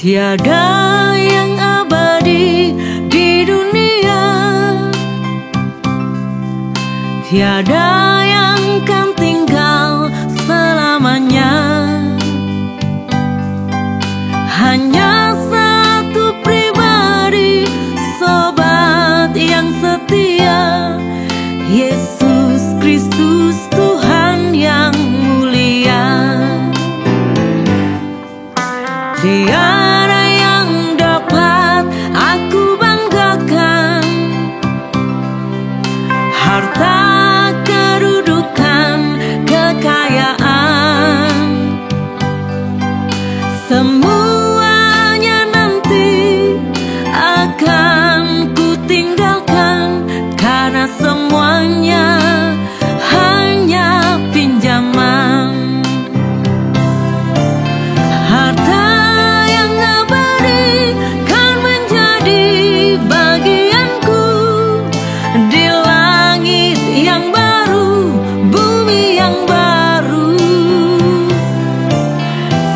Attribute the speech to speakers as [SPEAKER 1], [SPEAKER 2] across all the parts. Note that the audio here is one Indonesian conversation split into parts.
[SPEAKER 1] Tiada yang abadi di dunia, tiada yang kan tinggal selamanya. Hanya satu pribadi, sobat yang setia, Yesus Kristus Tuhan yang mulia. Tiada yang dapat aku banggakan, harta, kedudukan, kekayaan, semuanya nanti akan ku tinggalkan, karena semuanya hanya pinjaman. Harta yang abadi kan menjadi bagianku di langit yang baru, bumi yang baru.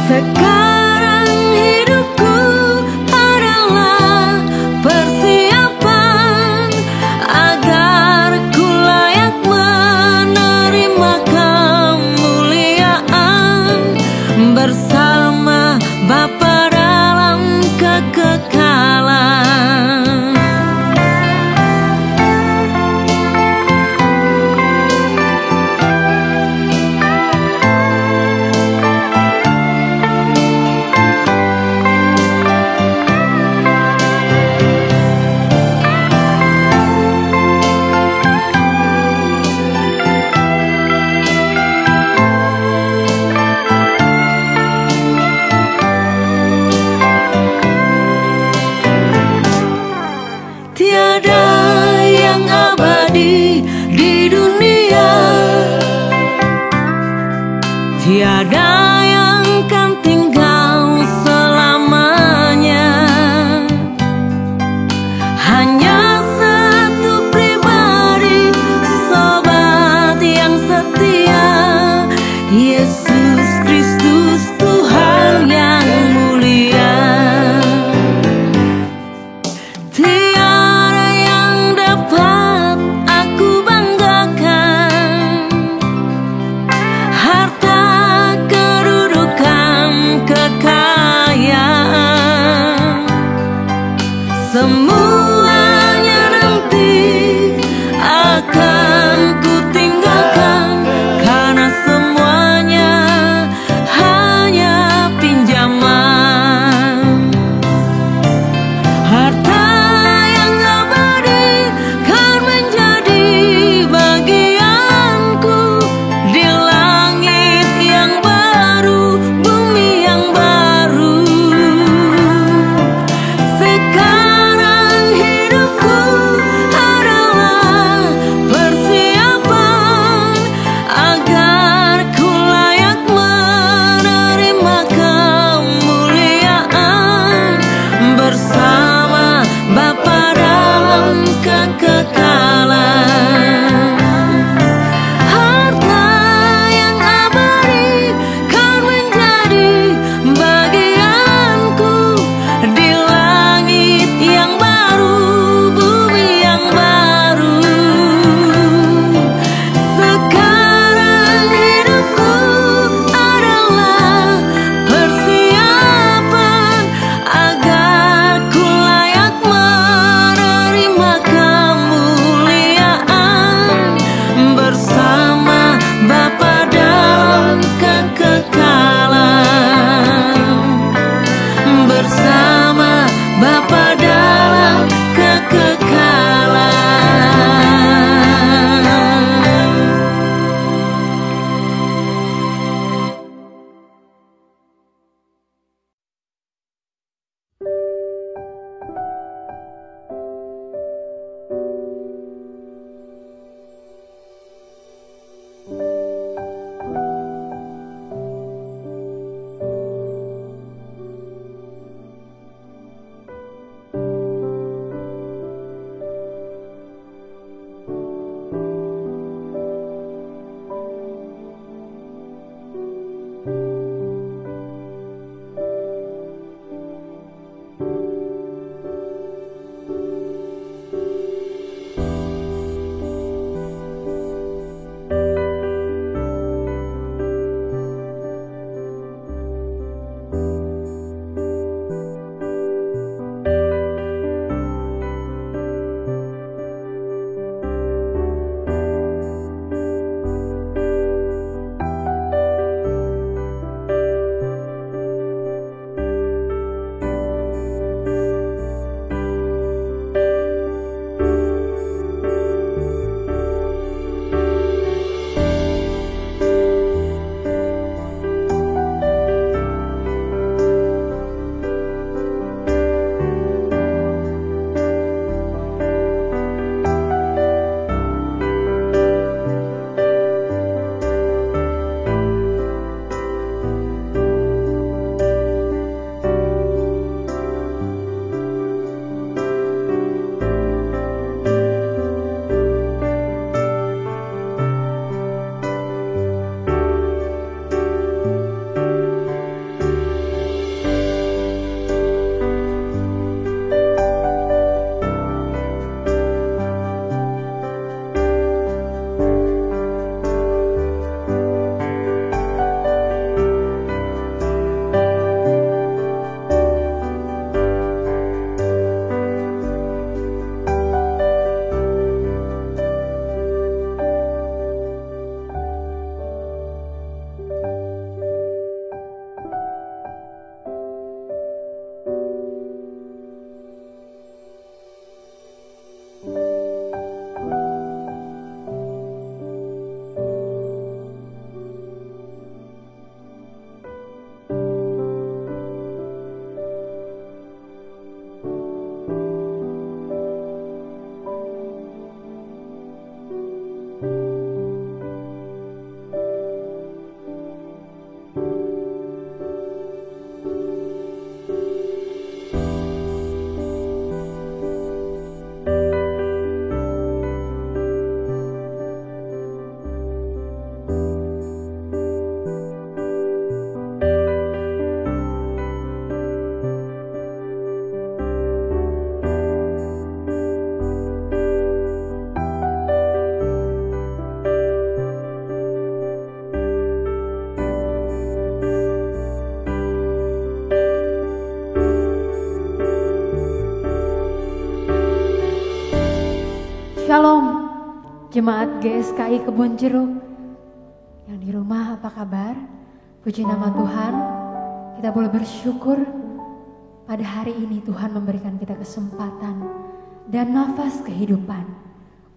[SPEAKER 1] Sekarang hidupku adalah persiapan agar
[SPEAKER 2] Shalom, Jemaat GSKI Kebun Jeruk. Yang di rumah apa kabar? Puji nama Tuhan, kita boleh bersyukur pada hari ini Tuhan memberikan kita kesempatan dan nafas kehidupan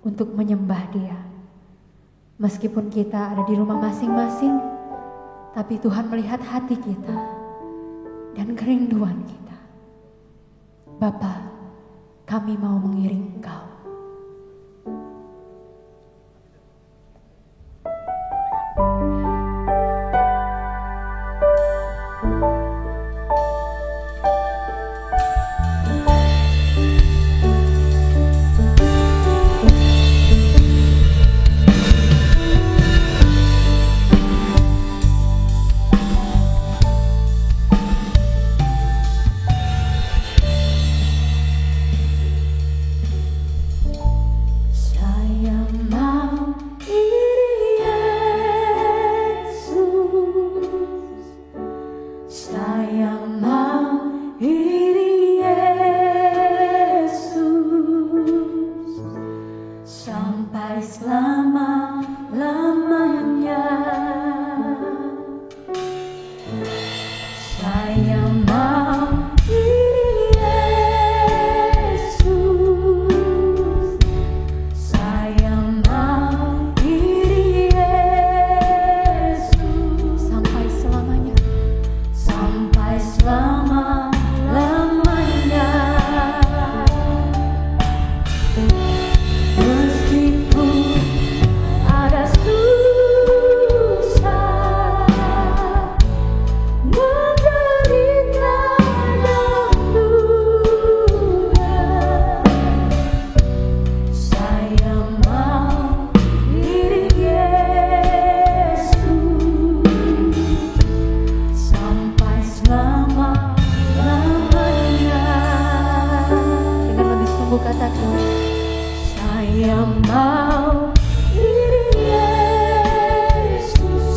[SPEAKER 2] untuk menyembah Dia. Meskipun kita ada di rumah masing-masing, tapi Tuhan melihat hati kita dan kerinduan kita. Bapa, kami mau mengiring Engkau.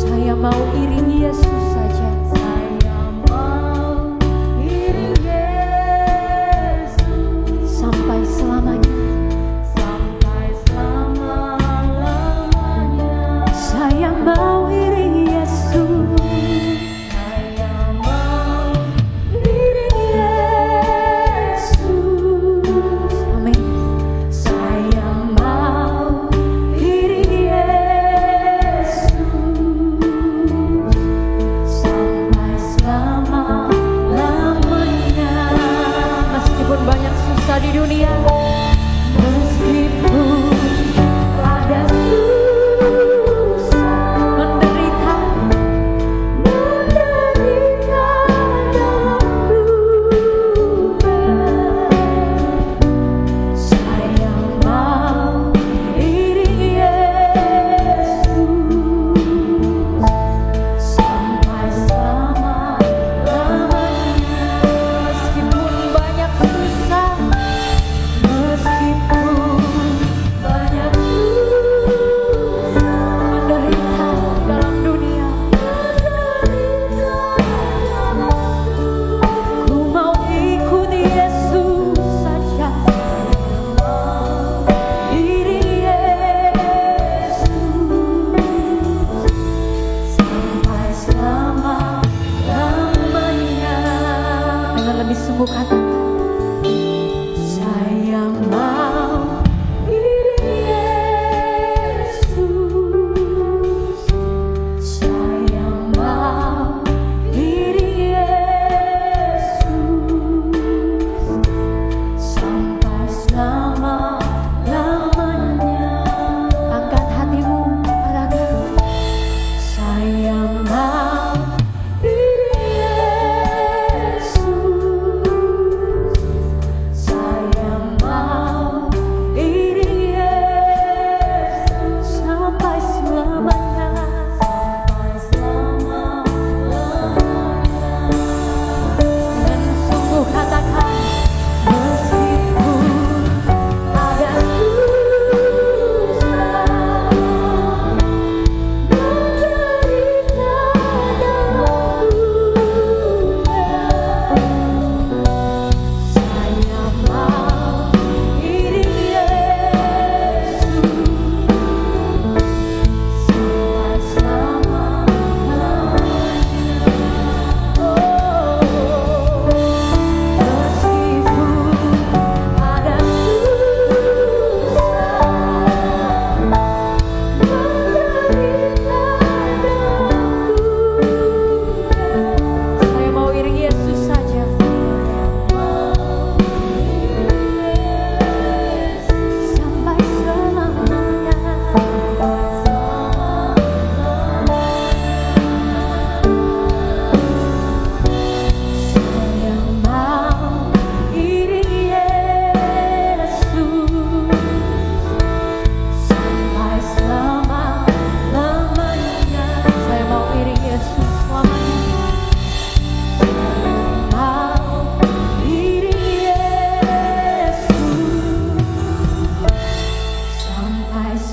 [SPEAKER 1] Saya mau diri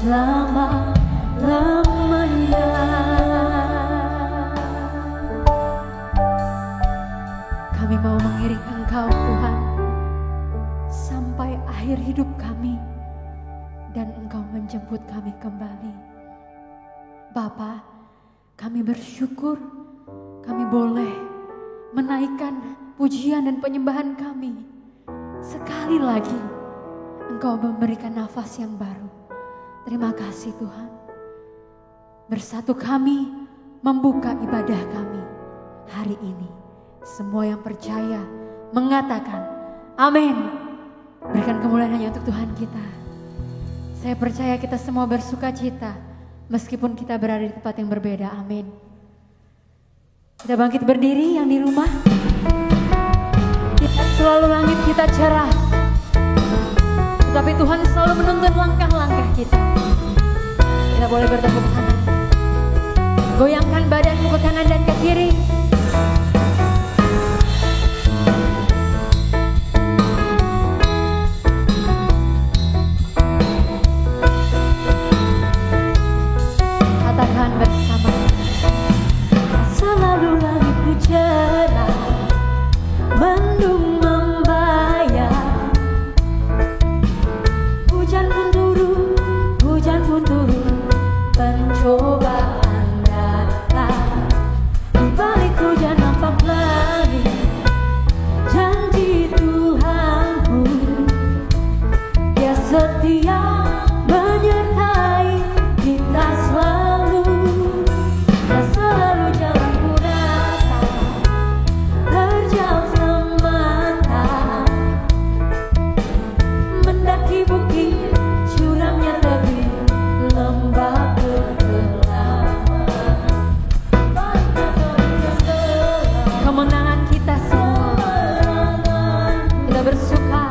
[SPEAKER 1] selama-lamanya.
[SPEAKER 2] Kami mau mengiring Engkau Tuhan sampai akhir hidup kami dan Engkau menjemput kami kembali. Bapa, kami bersyukur kami boleh menaikkan pujian dan penyembahan kami. Sekali lagi Engkau memberikan nafas yang baru. Terima kasih Tuhan. Bersatu kami membuka ibadah kami hari ini. Semua yang percaya mengatakan amin. Berikan kemuliaan hanya untuk Tuhan kita. Saya percaya kita semua bersuka cita meskipun kita berada di tempat yang berbeda. Amin. Kita bangkit berdiri yang di rumah. Tidak selalu langit kita cerah, tetapi Tuhan selalu menuntun langkah-langkah kita. Kita boleh bertepuk tangan. Goyangkan badanmu ke kanan dan ke kiri. Katakan bersama.
[SPEAKER 1] Selalu langitku cerah, mendung membayar. Hujan pun turun, pencobaan datang. Di balik hujan nampak langit, janji Tuhanku. Dia setia menyertai kita selalu. Dia selalu jalanku rata, terjal semata. Mendaki bukit, curamnya tebing, lembah kekelaman.
[SPEAKER 2] Kemenangan kita semua, kita bersuka.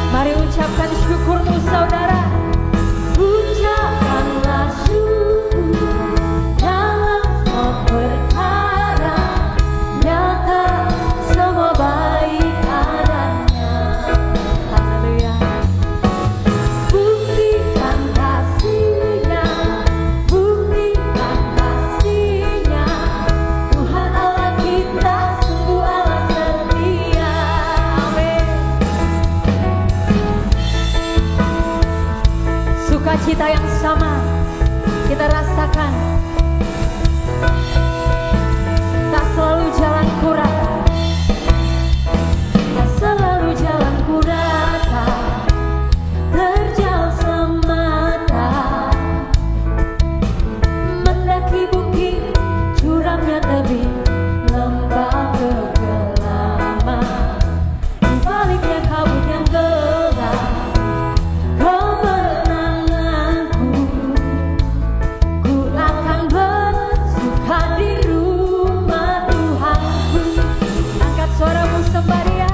[SPEAKER 2] Mari ucapkan syukurmu saudara.
[SPEAKER 1] Ucapkanlah syukur dalam semua perkara, nyata semua baik adanya.
[SPEAKER 2] Haleluya.
[SPEAKER 1] Buktikan kasih-Nya, buktikan kasih-Nya. Tuhan Allah kita sungguh Allah setia.
[SPEAKER 2] Amin. Sukacita yang sama kita rasakan. Tak selalu jalanku rata,
[SPEAKER 1] Tak selalu jalanku rata, terjal semata. Mendaki bukit, curamnya tebing, lembah kekelaman. Di baliknya kabut yang gelap, kemenanganku. Ku akan bersuka di rumah Tuhanku.
[SPEAKER 2] angkat suaramu sembah Dia.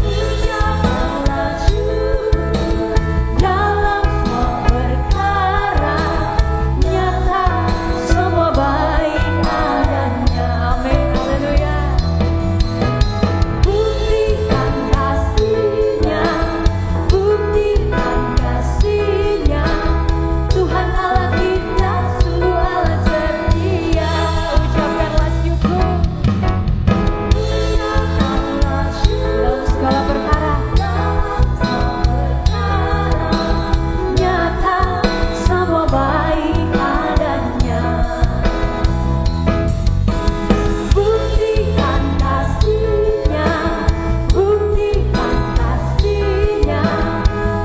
[SPEAKER 1] Ucapkanlah syukur dalam semua perkara, nyata semua baik adanya.
[SPEAKER 2] Amin. Haleluya.
[SPEAKER 1] Buktikan kasih-Nya, buktikan kasih-Nya. Tuhan Allah kita sungguh Allah setia.
[SPEAKER 2] Ucapkanlah syukur
[SPEAKER 1] Ucapkanlah syukur
[SPEAKER 2] dalam segala perkara.
[SPEAKER 1] dalam semua perkara, nyata semua baik adanya. Buktikan kasih-Nya, buktikan kasih-Nya.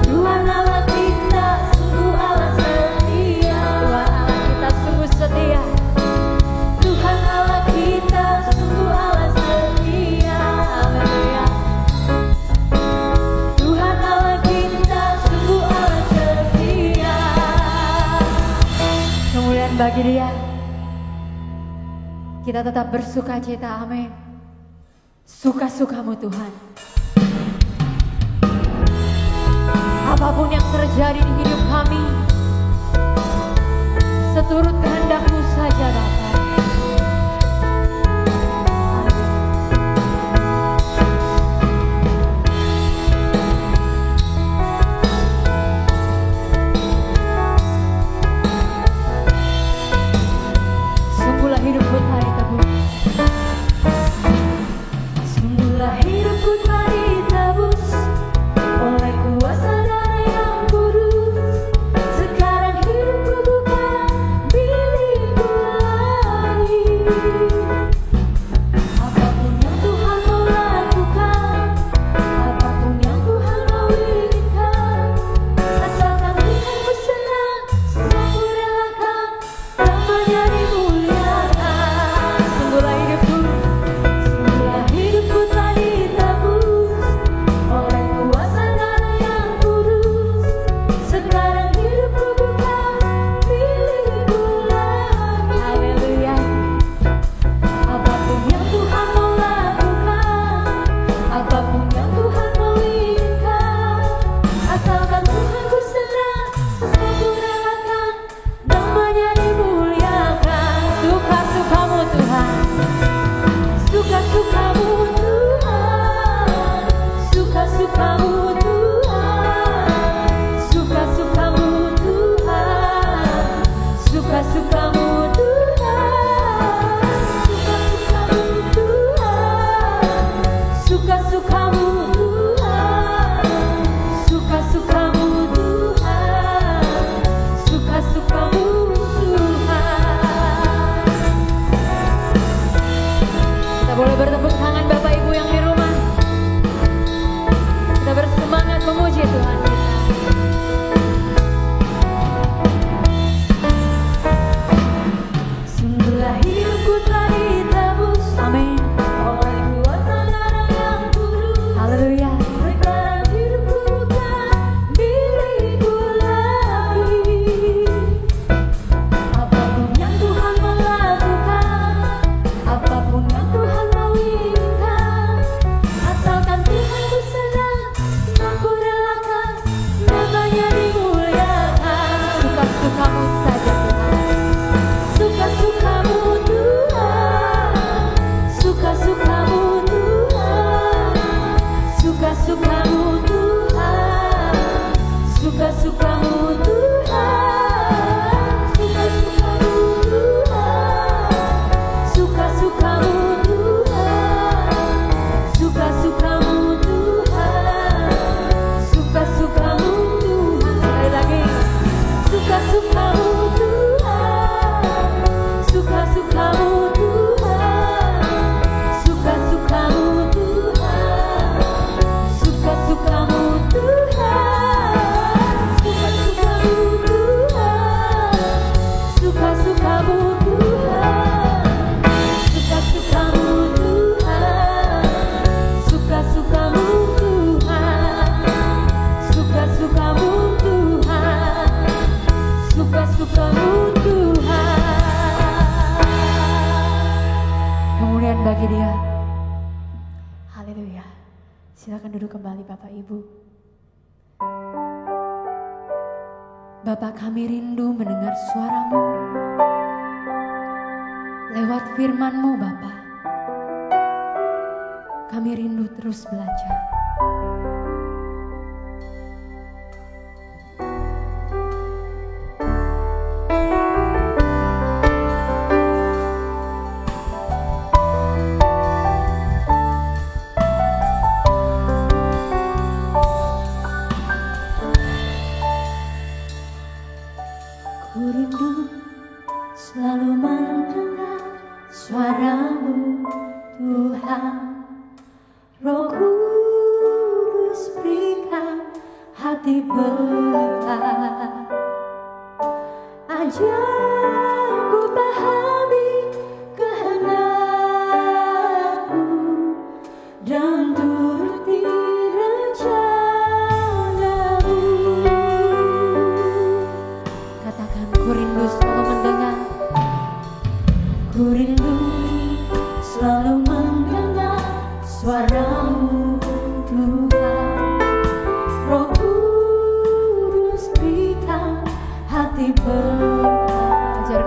[SPEAKER 1] Tuhan Allah kita sungguh Allah setia.
[SPEAKER 2] Tuhan Allah kita sungguh setia.
[SPEAKER 1] Tuhan Allah kita sungguh Allah setia.
[SPEAKER 2] Haleluya.
[SPEAKER 1] Tuhan Allah kita sungguh Allah setia.
[SPEAKER 2] Kemuliaan bagi Dia. Kita tetap bersuka cita. Amin. Suka-sukamu Tuhan. Apapun yang terjadi di hidup kami, seturut kehendak-Mu saja Bapa.
[SPEAKER 1] apapun yang Tuhan mau inginkan, asalkan Tuhan ku senang, aku relakan, namanya dimuliakan.
[SPEAKER 2] Suka-sukamu Tuhan,
[SPEAKER 1] Suka-sukamu Tuhan, suka-sukamu Tuhan, suka-sukamu Tuhan, suka-sukamu Tuhan, suka-sukamu Tuhan, suka-sukamu Tuhan, suka-sukamu Tuhan.
[SPEAKER 2] kita boleh bertepuk tangan Bapak Ibu yang di rumah. Kita bersemangat memuji Tuhan kita.
[SPEAKER 1] Sungguhlah hidupku telah ditebus,
[SPEAKER 2] Amin.
[SPEAKER 1] oleh kuasa darah yang kudus.
[SPEAKER 2] Haleluya.
[SPEAKER 1] Sekarang hidupku bukan milikku lagi. Apapun yang Tuhan melakukan, apapun yang Tuhan mau inginkan, asalkan Tuhan ku senang, aku relakan, namanya dimuliakan.
[SPEAKER 2] Suka-sukamu saja Tuhan.
[SPEAKER 1] Suka-sukamu Tuhan, suka-sukamu Tuhan, suka-sukamu Tuhan, suka-sukamu Tuhan, suka-sukamu Tuhan, suka-sukamu Tuhan, suka-sukamu Tuhan, suka-sukamu Tuhan.
[SPEAKER 2] Sekali lagi.
[SPEAKER 1] Suka-sukamu Tuhan, suka-sukamu Tuhan, suka-sukamu Tuhan, suka-sukamu Tuhan, suka-sukamu Tuhan, suka-sukamu Tuhan, suka-sukamu Tuhan, suka-sukamu Tuhan, suka-sukamu Tuhan, suka-sukamu Tuhan.
[SPEAKER 2] Kemuliaan bagi Dia. Haleluya. Silakan duduk kembali Bapak Ibu. Bapak, kami rindu mendengar suara-Mu. Lewat firman-Mu Bapak, kami rindu terus belajar.
[SPEAKER 1] Ku rindu selalu mendengar suara-Mu Tuhan. Roh Kudus berikan hati berkat, ajarku pahami kehendak-Mu dan turuti rencana-Mu.
[SPEAKER 2] Katakan, ku rindu selalu mendengar.
[SPEAKER 1] Ku rindu selalu mendengar suara-Mu Tuhan. Roh Kudus berikan hati berkat,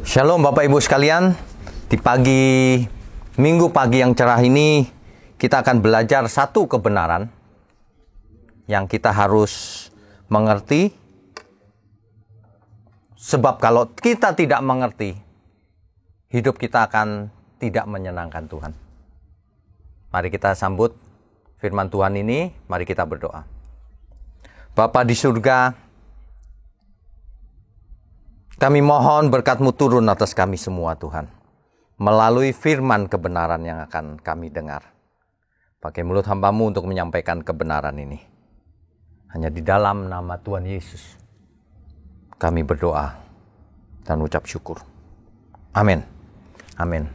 [SPEAKER 3] Shalom Bapak Ibu sekalian. Di minggu pagi yang cerah ini, kita akan belajar satu kebenaran yang kita harus mengerti. Sebab kalau kita tidak mengerti, hidup kita akan tidak menyenangkan Tuhan. Mari kita sambut firman Tuhan ini, mari kita berdoa. Bapa di surga, kami mohon berkat-Mu turun atas kami semua Tuhan. Melalui firman kebenaran yang akan kami dengar. Pakai mulut hamba-Mu untuk menyampaikan kebenaran ini. Hanya di dalam nama Tuhan Yesus kami berdoa dan ucap syukur. Amin. Amin.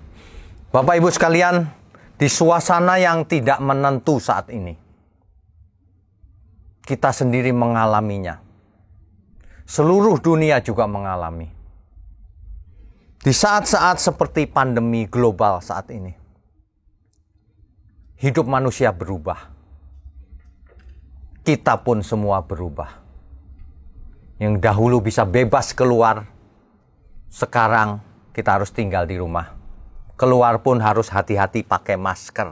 [SPEAKER 3] Bapak Ibu sekalian, di suasana yang tidak menentu saat ini, kita sendiri mengalaminya. Seluruh dunia juga mengalami. Di saat-saat seperti pandemi global saat ini, hidup manusia berubah. Kita pun semua berubah. Yang dahulu bisa bebas keluar, sekarang kita harus tinggal di rumah. Keluar pun harus hati-hati pakai masker.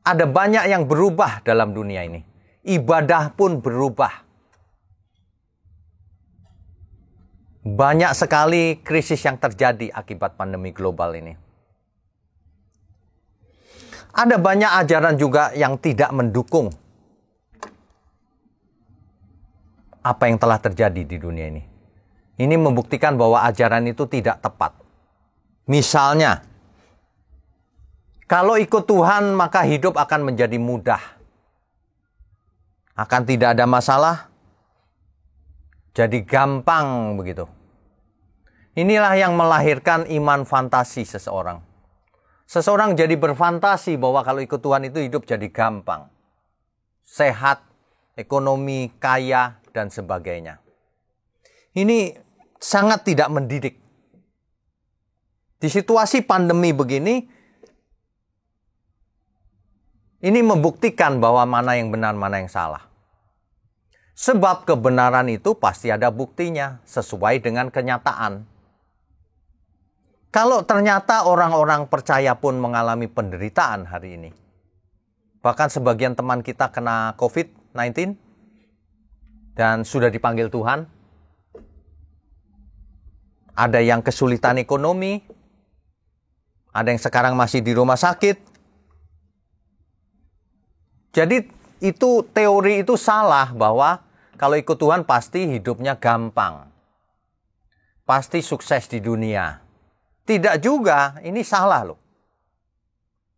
[SPEAKER 3] Ada banyak yang berubah dalam dunia ini. Ibadah pun berubah. Banyak sekali krisis yang terjadi akibat pandemi global ini. Ada banyak ajaran juga yang tidak mendukung apa yang telah terjadi di dunia ini. Ini membuktikan bahwa ajaran itu tidak tepat. Misalnya, kalau ikut Tuhan maka hidup akan menjadi mudah. Akan tidak ada masalah. Jadi gampang begitu. Inilah yang melahirkan iman fantasi seseorang. Seseorang jadi berfantasi bahwa kalau ikut Tuhan itu hidup jadi gampang. Sehat, ekonomi, kaya, dan sebagainya. Ini sangat tidak mendidik. Di situasi pandemi begini, ini membuktikan bahwa mana yang benar, mana yang salah. Sebab kebenaran itu pasti ada buktinya, sesuai dengan kenyataan. Kalau ternyata orang-orang percaya pun mengalami penderitaan hari ini. Bahkan sebagian teman kita kena COVID-19 dan sudah dipanggil Tuhan. Ada yang kesulitan ekonomi. Ada yang sekarang masih di rumah sakit. Jadi itu teori itu salah bahwa kalau ikut Tuhan pasti hidupnya gampang. Pasti sukses di dunia. Tidak juga, ini salah loh.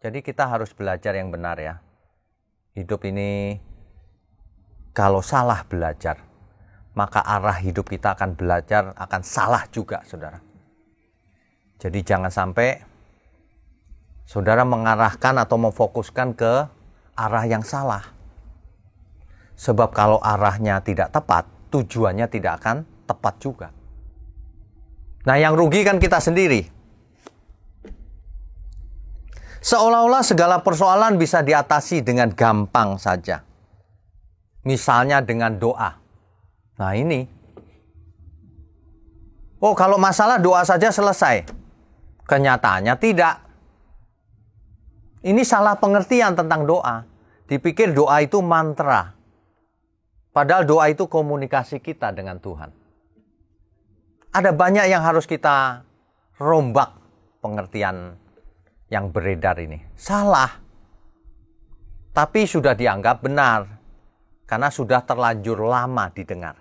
[SPEAKER 3] Jadi kita harus belajar yang benar ya. Hidup ini kalau salah belajar, maka arah hidup kita akan belajar akan salah juga, saudara. Jadi jangan sampai saudara mengarahkan atau memfokuskan ke arah yang salah. Sebab kalau arahnya tidak tepat, tujuannya tidak akan tepat juga. Nah, yang rugi kan kita sendiri. Seolah-olah segala persoalan bisa diatasi dengan gampang saja. Misalnya dengan doa. Nah ini. Oh, kalau masalah doa saja selesai. Kenyataannya tidak. Ini salah pengertian tentang doa. Dipikir doa itu mantra. Padahal doa itu komunikasi kita dengan Tuhan. Ada banyak yang harus kita rombak pengertian yang beredar ini. Salah. Tapi sudah dianggap benar. Karena sudah terlanjur lama didengar.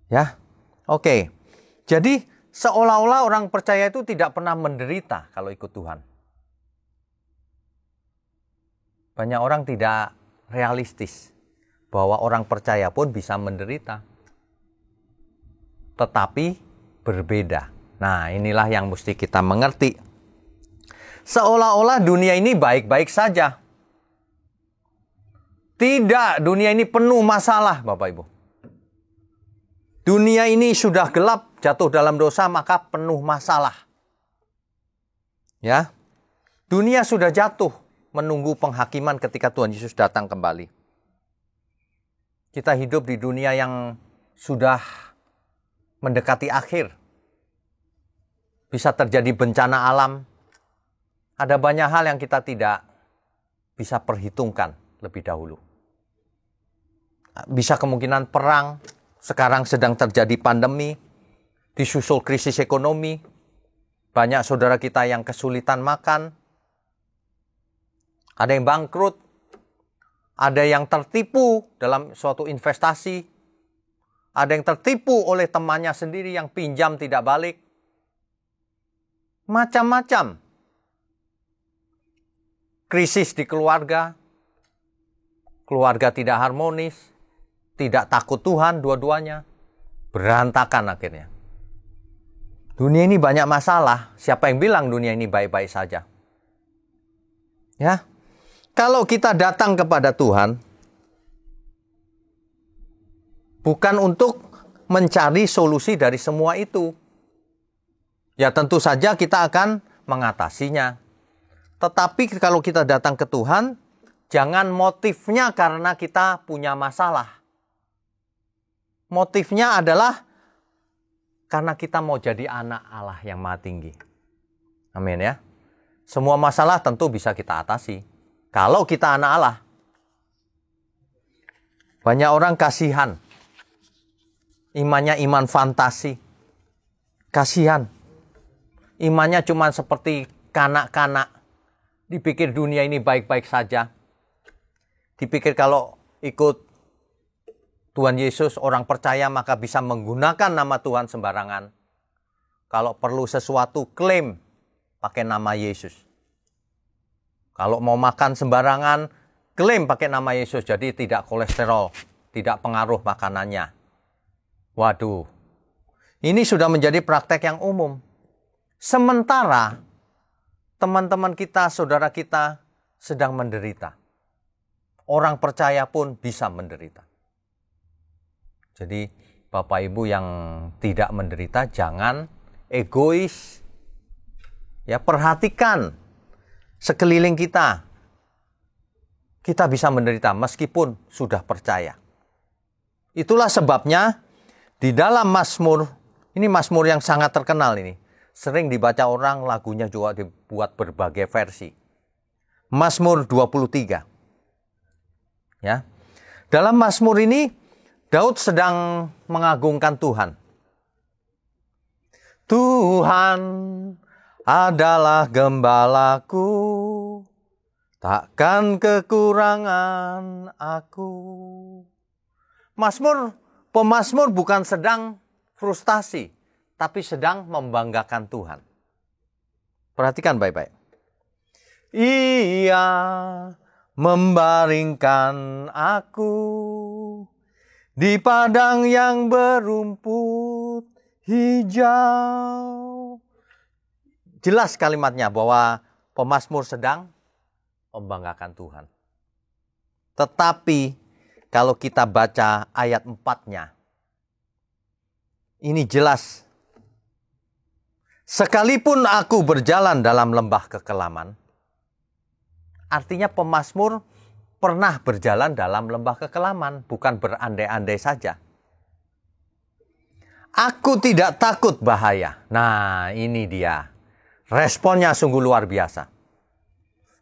[SPEAKER 3] Ya, oke. Jadi seolah-olah orang percaya itu tidak pernah menderita kalau ikut Tuhan. Banyak orang tidak realistis bahwa orang percaya pun bisa menderita. Tetapi berbeda. Nah, inilah yang mesti kita mengerti. Seolah-olah dunia ini baik-baik saja. Tidak, dunia ini penuh masalah, Bapak Ibu. Dunia ini sudah gelap, jatuh dalam dosa, maka penuh masalah. Ya. Dunia sudah jatuh, menunggu penghakiman ketika Tuhan Yesus datang kembali. Kita hidup di dunia yang sudah mendekati akhir. Bisa terjadi bencana alam. Ada banyak hal yang kita tidak bisa perhitungkan lebih dahulu. Bisa kemungkinan perang, sekarang sedang terjadi pandemi, disusul krisis ekonomi, banyak saudara kita yang kesulitan makan, ada yang bangkrut, ada yang tertipu dalam suatu investasi, ada yang tertipu oleh temannya sendiri yang pinjam tidak balik. Macam-macam. Krisis di keluarga tidak harmonis, tidak takut Tuhan dua-duanya, berantakan akhirnya. Dunia ini banyak masalah, siapa yang bilang dunia ini baik-baik saja? Ya, kalau kita datang kepada Tuhan, bukan untuk mencari solusi dari semua itu. Ya tentu saja kita akan mengatasinya. Tetapi kalau kita datang ke Tuhan, jangan motifnya karena kita punya masalah. Motifnya adalah karena kita mau jadi anak Allah yang Maha Tinggi. Amin ya. Semua masalah tentu bisa kita atasi. Kalau kita anak Allah. Banyak orang kasihan. Imannya iman fantasi. Kasihan. Imannya cuma seperti kanak-kanak. Dipikir dunia ini baik-baik saja. Dipikir kalau ikut Tuhan Yesus, orang percaya maka bisa menggunakan nama Tuhan sembarangan. Kalau perlu sesuatu, klaim pakai nama Yesus. Kalau mau makan sembarangan, klaim pakai nama Yesus. Jadi tidak kolesterol, tidak pengaruh makanannya. Waduh, ini sudah menjadi praktek yang umum. Sementara teman-teman kita, saudara kita sedang menderita. Orang percaya pun bisa menderita. Jadi Bapak Ibu yang tidak menderita jangan egois. Ya, perhatikan sekeliling kita. Kita bisa menderita meskipun sudah percaya. Itulah sebabnya di dalam Mazmur, ini Mazmur yang sangat terkenal ini. Sering dibaca orang, lagunya juga dibuat berbagai versi. Mazmur 23. Ya. Dalam Mazmur ini Daud sedang mengagungkan Tuhan. Tuhan adalah gembalaku, takkan kekurangan aku. Pemazmur bukan sedang frustasi, tapi sedang membanggakan Tuhan. Perhatikan baik-baik. Ia membaringkan aku di padang yang berumput hijau. Jelas kalimatnya bahwa pemazmur sedang membanggakan Tuhan. Tetapi kalau kita baca ayat 4-nya, ini jelas. Sekalipun aku berjalan dalam lembah kekelaman, artinya pemazmur pernah berjalan dalam lembah kekelaman, bukan berandai-andai saja. Aku tidak takut bahaya. Nah, ini dia. Responnya sungguh luar biasa.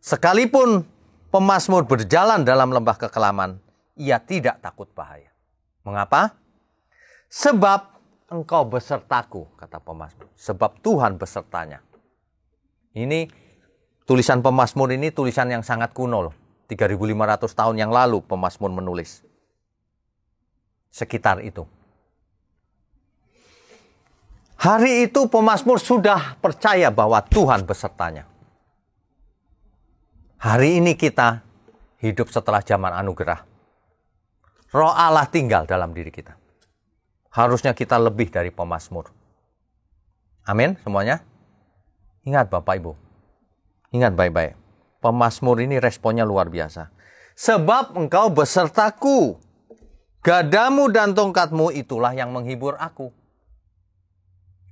[SPEAKER 3] Sekalipun pemazmur berjalan dalam lembah kekelaman, ia tidak takut bahaya. Mengapa? Sebab engkau besertaku, kata pemazmur. Sebab Tuhan besertanya. Ini tulisan pemazmur ini tulisan yang sangat kuno loh. 3.500 tahun yang lalu pemazmur menulis. Sekitar itu. Hari itu pemazmur sudah percaya bahwa Tuhan besertanya. Hari ini kita hidup setelah zaman anugerah. Roh Allah tinggal dalam diri kita. Harusnya kita lebih dari pemazmur. Amin semuanya. Ingat Bapak Ibu. Ingat baik-baik. Pemazmur ini responnya luar biasa. Sebab engkau besertaku. Gadamu dan tongkatmu itulah yang menghibur aku.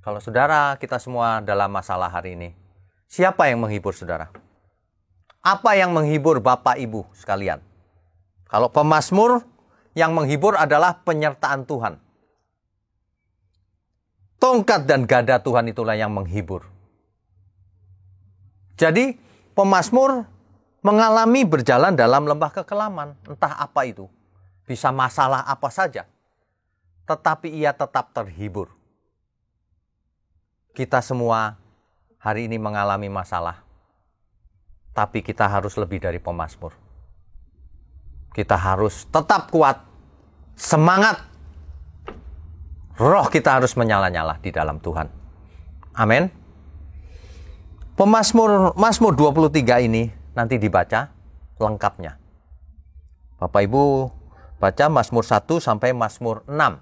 [SPEAKER 3] Kalau saudara kita semua dalam masalah hari ini. Siapa yang menghibur saudara? Apa yang menghibur Bapak Ibu sekalian? Kalau pemazmur yang menghibur adalah penyertaan Tuhan. Tongkat dan gada Tuhan itulah yang menghibur. Jadi pemazmur mengalami berjalan dalam lembah kekelaman. Entah apa itu. Bisa masalah apa saja. Tetapi ia tetap terhibur. Kita semua hari ini mengalami masalah. Tapi kita harus lebih dari pemazmur. Kita harus tetap kuat. Semangat. Roh kita harus menyala-nyala di dalam Tuhan. Amin. Mazmur 23 ini nanti dibaca lengkapnya. Bapak Ibu baca Mazmur 1 sampai Mazmur 6.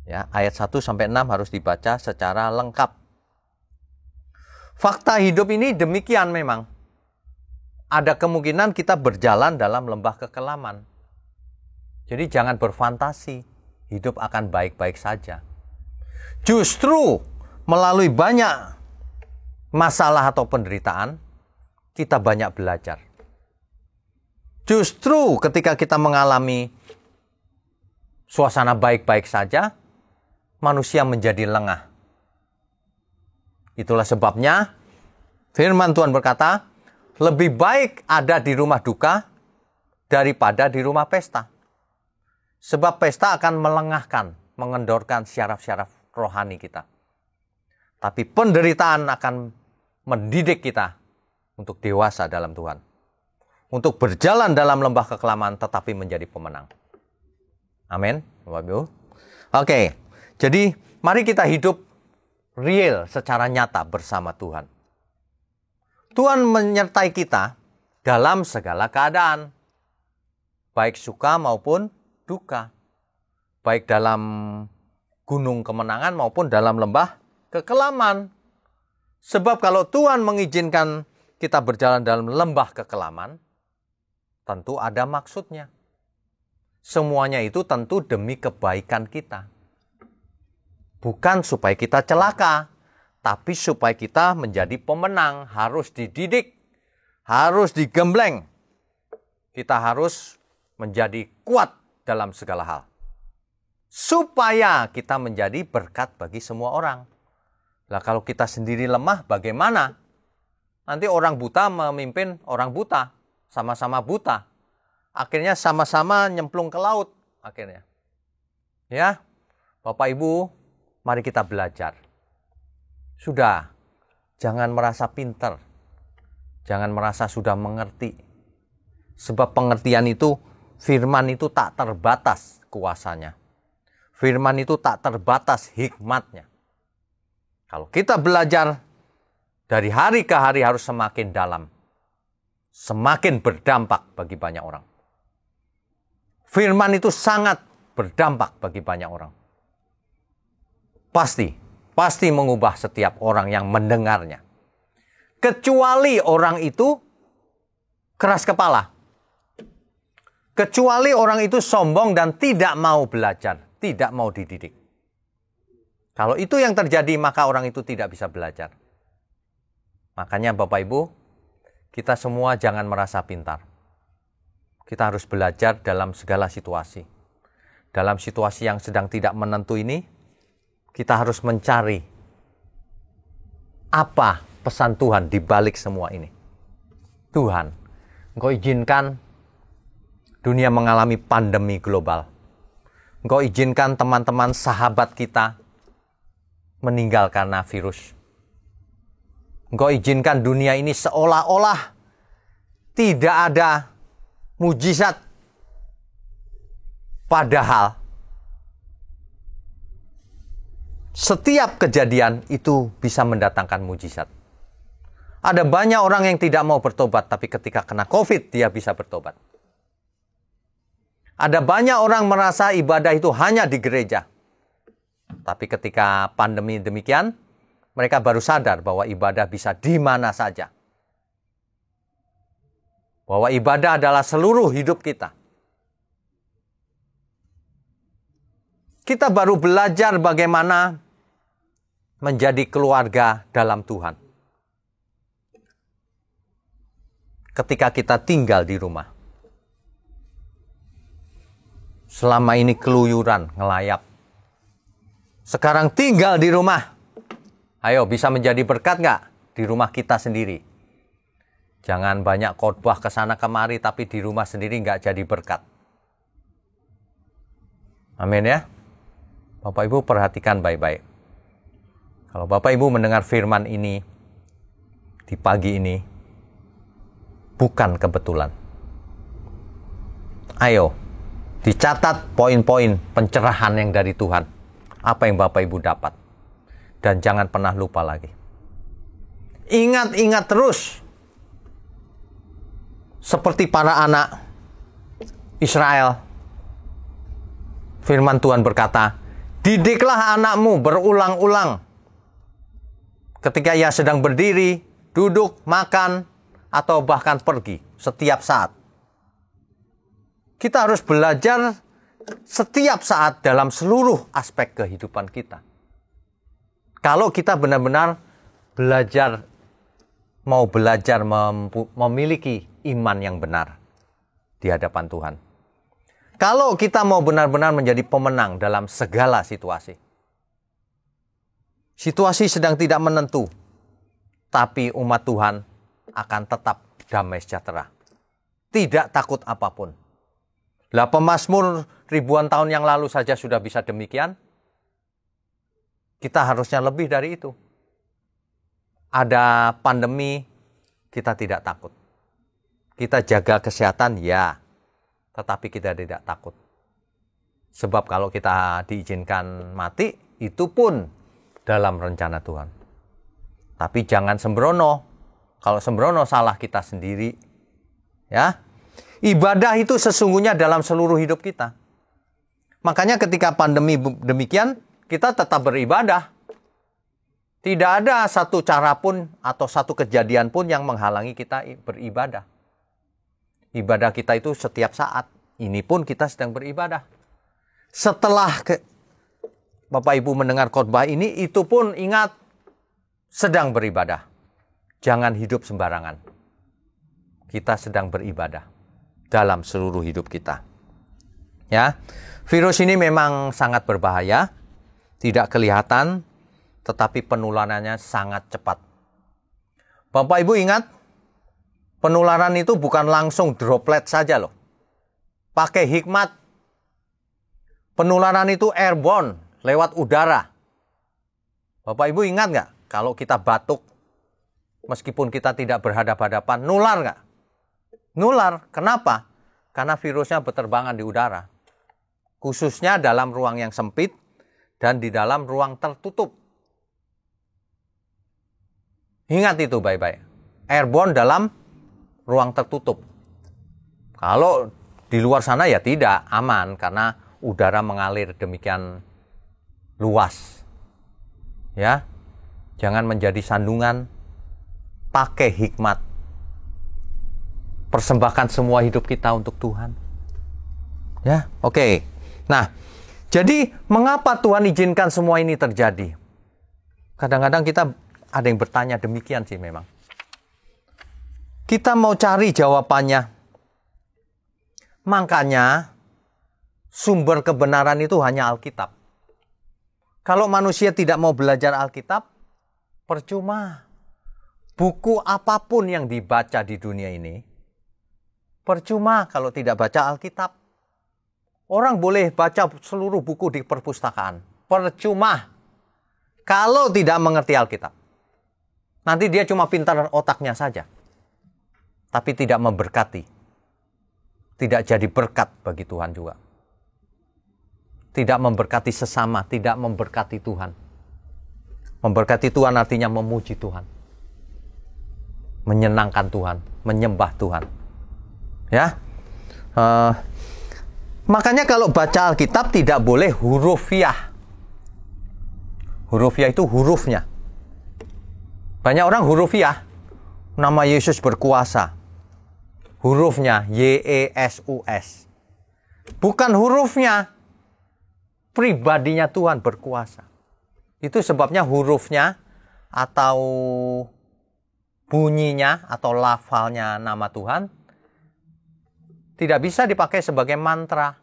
[SPEAKER 3] Ya, ayat 1 sampai 6 harus dibaca secara lengkap. Fakta hidup ini demikian memang. Ada kemungkinan kita berjalan dalam lembah kekelaman. Jadi jangan berfantasi. Hidup akan baik-baik saja. Justru melalui banyak masalah atau penderitaan, kita banyak belajar. Justru ketika kita mengalami suasana baik-baik saja, manusia menjadi lengah. Itulah sebabnya firman Tuhan berkata, lebih baik ada di rumah duka daripada di rumah pesta. Sebab pesta akan melengahkan, mengendorkan syaraf-syaraf rohani kita. Tapi penderitaan akan mendidik kita untuk dewasa dalam Tuhan. Untuk berjalan dalam lembah kekelaman tetapi menjadi pemenang. Amin. Bapak Ibu. Oke, jadi mari kita hidup real secara nyata bersama Tuhan. Tuhan menyertai kita dalam segala keadaan. Baik suka maupun duka. Baik dalam gunung kemenangan maupun dalam lembah kekelaman. Sebab kalau Tuhan mengizinkan kita berjalan dalam lembah kekelaman, tentu ada maksudnya. Semuanya itu tentu demi kebaikan kita. Bukan supaya kita celaka, tapi supaya kita menjadi pemenang. Harus dididik, harus digembleng. Kita harus menjadi kuat dalam segala hal. Supaya kita menjadi berkat bagi semua orang. Lah kalau kita sendiri lemah bagaimana? Nanti orang buta memimpin orang buta. Sama-sama buta. Akhirnya sama-sama nyemplung ke laut. Akhirnya. Ya, Bapak Ibu, mari kita belajar. Sudah, jangan merasa pintar. Jangan merasa sudah mengerti. Sebab pengertian itu, firman itu tak terbatas kuasanya. Firman itu tak terbatas hikmatnya. Kalau kita belajar dari hari ke hari harus semakin dalam. Semakin berdampak bagi banyak orang. Firman itu sangat berdampak bagi banyak orang. Pasti mengubah setiap orang yang mendengarnya. Kecuali orang itu keras kepala. Kecuali orang itu sombong dan tidak mau belajar, tidak mau dididik. Kalau itu yang terjadi, maka orang itu tidak bisa belajar. Makanya Bapak Ibu, kita semua jangan merasa pintar. Kita harus belajar dalam segala situasi. Dalam situasi yang sedang tidak menentu ini, kita harus mencari apa pesan Tuhan di balik semua ini. Tuhan, Engkau izinkan dunia mengalami pandemi global. Engkau izinkan teman-teman sahabat kita meninggal karena virus. Engkau izinkan dunia ini seolah-olah tidak ada mujizat. Padahal setiap kejadian itu bisa mendatangkan mujizat. Ada banyak orang yang tidak mau bertobat, tapi ketika kena COVID dia bisa bertobat. Ada banyak orang merasa ibadah itu hanya di gereja. Tapi ketika pandemi demikian, mereka baru sadar bahwa ibadah bisa di mana saja. Bahwa ibadah adalah seluruh hidup kita. Kita baru belajar bagaimana menjadi keluarga dalam Tuhan. Ketika kita tinggal di rumah. Selama ini keluyuran, ngelayap. Sekarang tinggal di rumah. Ayo, bisa menjadi berkat nggak di rumah kita sendiri? Jangan banyak khotbah ke sana kemari, tapi di rumah sendiri nggak jadi berkat. Amin ya. Bapak Ibu perhatikan baik-baik. Kalau Bapak Ibu mendengar firman ini di pagi ini, bukan kebetulan. Ayo, dicatat poin-poin pencerahan yang dari Tuhan. Apa yang Bapak Ibu dapat. Dan jangan pernah lupa lagi. Ingat-ingat terus. Seperti para anak Israel. Firman Tuhan berkata, didiklah anakmu berulang-ulang. Ketika ia sedang berdiri, duduk, makan, atau bahkan pergi setiap saat. Kita harus belajar setiap saat dalam seluruh aspek kehidupan kita. Kalau kita benar-benar mau belajar memiliki iman yang benar di hadapan Tuhan. Kalau kita mau benar-benar menjadi pemenang dalam segala situasi. Situasi sedang tidak menentu, tapi umat Tuhan akan tetap damai sejahtera. Tidak takut apapun. Lah pemazmur ribuan tahun yang lalu saja sudah bisa demikian. Kita harusnya lebih dari itu. Ada pandemi, kita tidak takut. Kita jaga kesehatan, ya. Tetapi kita tidak takut. Sebab kalau kita diizinkan mati, itu pun dalam rencana Tuhan. Tapi jangan sembrono. Kalau sembrono salah kita sendiri. Ya. Ibadah itu sesungguhnya dalam seluruh hidup kita. Makanya ketika pandemi demikian, kita tetap beribadah. Tidak ada satu cara pun atau satu kejadian pun yang menghalangi kita beribadah. Ibadah kita itu setiap saat. Ini pun kita sedang beribadah. Setelah Bapak Ibu mendengar khotbah ini, itu pun ingat sedang beribadah. Jangan hidup sembarangan. Kita sedang beribadah dalam seluruh hidup kita. Ya. Virus ini memang sangat berbahaya, tidak kelihatan, tetapi penularannya sangat cepat. Bapak Ibu ingat, penularan itu bukan langsung droplet saja loh. Pakai hikmat. Penularan itu airborne, lewat udara. Bapak Ibu ingat nggak, kalau kita batuk, meskipun kita tidak berhadapan-hadapan, nular nggak? Nular, kenapa? Karena virusnya berterbangan di udara. Khususnya dalam ruang yang sempit dan di dalam ruang tertutup. Ingat itu baik-baik. Airborne dalam ruang tertutup. Kalau di luar sana ya tidak aman karena udara mengalir demikian luas. Ya. Jangan menjadi sandungan. Pakai hikmat. Persembahkan semua hidup kita untuk Tuhan. Ya, oke. Nah, jadi mengapa Tuhan izinkan semua ini terjadi? Kadang-kadang kita ada yang bertanya demikian sih memang. Kita mau cari jawabannya. Makanya sumber kebenaran itu hanya Alkitab. Kalau manusia tidak mau belajar Alkitab, percuma. Buku apapun yang dibaca di dunia ini, percuma kalau tidak baca Alkitab. Orang boleh baca seluruh buku di perpustakaan. Percuma kalau tidak mengerti Alkitab. Nanti dia cuma pintar otaknya saja. Tapi tidak memberkati. Tidak jadi berkat bagi Tuhan juga. Tidak memberkati sesama, tidak memberkati Tuhan. Memberkati Tuhan artinya memuji Tuhan. Menyenangkan Tuhan, menyembah Tuhan. Ya. Makanya kalau baca Alkitab tidak boleh hurufiah. Hurufiah itu hurufnya. Banyak orang hurufiah. Nama Yesus berkuasa. Hurufnya Y-E-S-U-S. Bukan hurufnya. Pribadinya Tuhan berkuasa. Itu sebabnya hurufnya atau bunyinya atau lafalnya nama Tuhan tidak bisa dipakai sebagai mantra.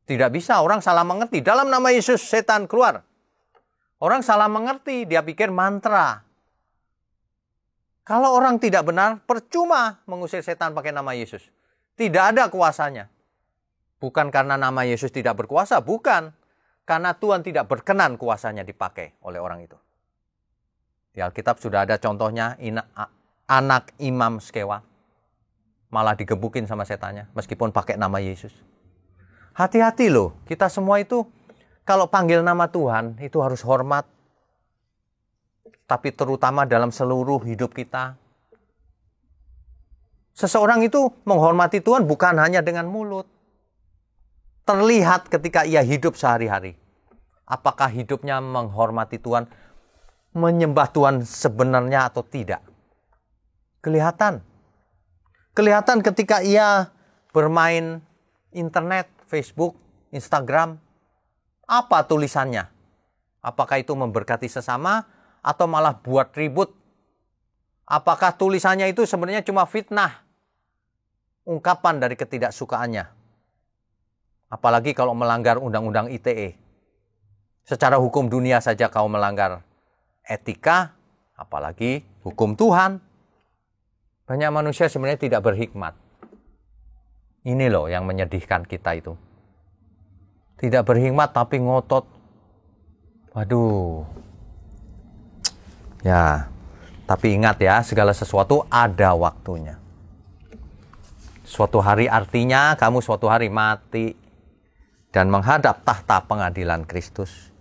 [SPEAKER 3] Tidak bisa, orang salah mengerti. Dalam nama Yesus setan keluar. Orang salah mengerti, dia pikir mantra. Kalau orang tidak benar, percuma mengusir setan pakai nama Yesus. Tidak ada kuasanya. Bukan karena nama Yesus tidak berkuasa, bukan. Karena Tuhan tidak berkenan kuasanya dipakai oleh orang itu. Di Alkitab sudah ada contohnya, anak Imam Skewa. Malah digebukin sama setannya, meskipun pakai nama Yesus. Hati-hati loh, kita semua itu kalau panggil nama Tuhan, itu harus hormat. Tapi terutama dalam seluruh hidup kita. Seseorang itu menghormati Tuhan bukan hanya dengan mulut. Terlihat ketika ia hidup sehari-hari. Apakah hidupnya menghormati Tuhan, menyembah Tuhan sebenarnya atau tidak. Kelihatan. Kelihatan ketika ia bermain internet, Facebook, Instagram. Apa tulisannya? Apakah itu memberkati sesama atau malah buat ribut? Apakah tulisannya itu sebenarnya cuma fitnah? Ungkapan dari ketidaksukaannya. Apalagi kalau melanggar undang-undang ITE. Secara hukum dunia saja kau melanggar etika, apalagi hukum Tuhan. Banyak manusia sebenarnya tidak berhikmat. Ini loh yang menyedihkan kita itu. Tidak berhikmat tapi ngotot. Waduh. Ya, tapi ingat ya, segala sesuatu ada waktunya. Suatu hari artinya kamu suatu hari mati dan menghadap tahta pengadilan Kristus.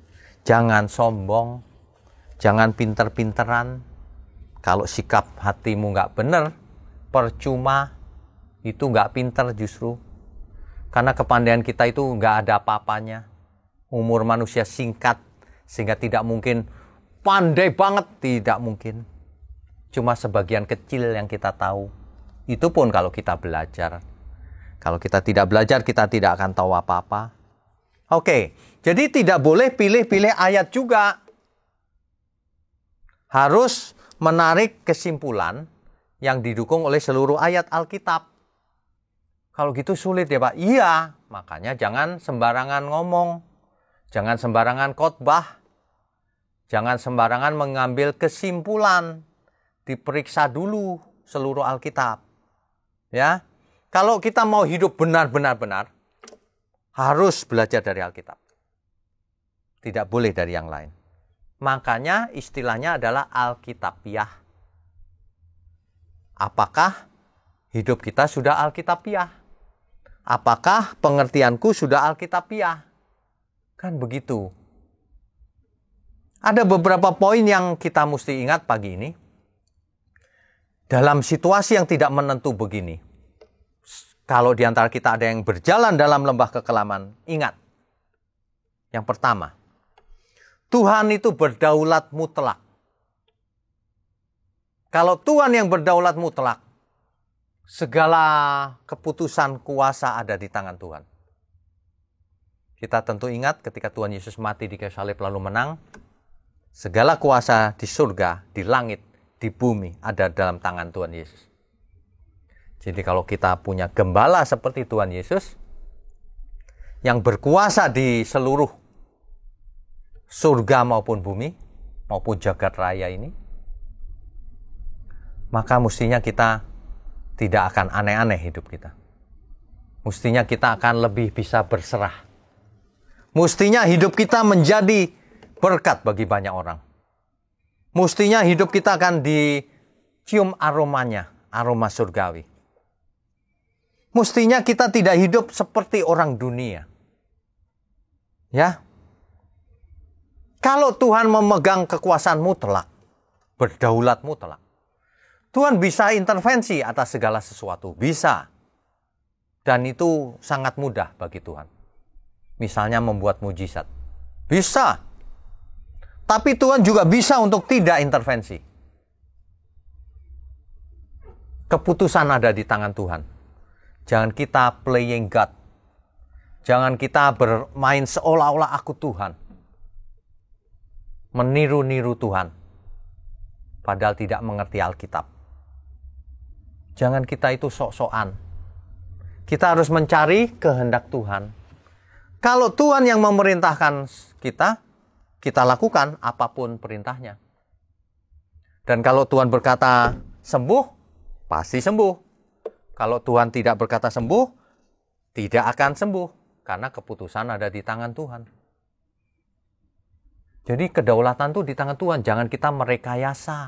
[SPEAKER 3] Jangan sombong, jangan pinter-pinteran. Kalau sikap hatimu nggak benar, percuma, itu nggak pinter justru. Karena kepandaian kita itu nggak ada apa-apanya. Umur manusia singkat, sehingga tidak mungkin pandai banget, tidak mungkin. Cuma sebagian kecil yang kita tahu. Itu pun kalau kita belajar. Kalau kita tidak belajar, kita tidak akan tahu apa-apa. Oke, jadi tidak boleh pilih-pilih ayat juga. Harus menarik kesimpulan yang didukung oleh seluruh ayat Alkitab. Kalau gitu sulit ya Pak? Iya, makanya jangan sembarangan ngomong. Jangan sembarangan khotbah. Jangan sembarangan mengambil kesimpulan. Diperiksa dulu seluruh Alkitab. Ya, kalau kita mau hidup benar-benar, harus belajar dari Alkitab. Tidak boleh dari yang lain. Makanya istilahnya adalah Alkitabiah. Apakah hidup kita sudah Alkitabiah? Apakah pengertianku sudah Alkitabiah? Kan begitu. Ada beberapa poin yang kita mesti ingat pagi ini. Dalam situasi yang tidak menentu begini. Kalau di antara kita ada yang berjalan dalam lembah kekelaman, ingat. Yang pertama, Tuhan itu berdaulat mutlak. Kalau Tuhan yang berdaulat mutlak, segala keputusan kuasa ada di tangan Tuhan. Kita tentu ingat ketika Tuhan Yesus mati di kayu salib lalu menang, segala kuasa di surga, di langit, di bumi ada dalam tangan Tuhan Yesus. Jadi kalau kita punya gembala seperti Tuhan Yesus, yang berkuasa di seluruh surga maupun bumi, maupun jagat raya ini, maka mestinya kita tidak akan aneh-aneh hidup kita. Mestinya kita akan lebih bisa berserah. Mestinya hidup kita menjadi berkat bagi banyak orang. Mestinya hidup kita akan dicium aromanya, aroma surgawi. Mestinya kita tidak hidup seperti orang dunia. Ya. Kalau Tuhan memegang kekuasaan mutlak, berdaulat mutlak, Tuhan bisa intervensi atas segala sesuatu. Bisa. Dan itu sangat mudah bagi Tuhan. Misalnya membuat mujizat. Bisa. Tapi Tuhan juga bisa untuk tidak intervensi. Keputusan ada di tangan Tuhan. Jangan kita playing God. Jangan kita bermain seolah-olah aku Tuhan. Meniru-niru Tuhan. Padahal tidak mengerti Alkitab. Jangan kita itu sok-sokan. Kita harus mencari kehendak Tuhan. Kalau Tuhan yang memerintahkan kita, kita lakukan apapun perintahnya. Dan kalau Tuhan berkata sembuh, pasti sembuh. Kalau Tuhan tidak berkata sembuh, tidak akan sembuh. Karena keputusan ada di tangan Tuhan. Jadi kedaulatan itu di tangan Tuhan. Jangan kita merekayasa.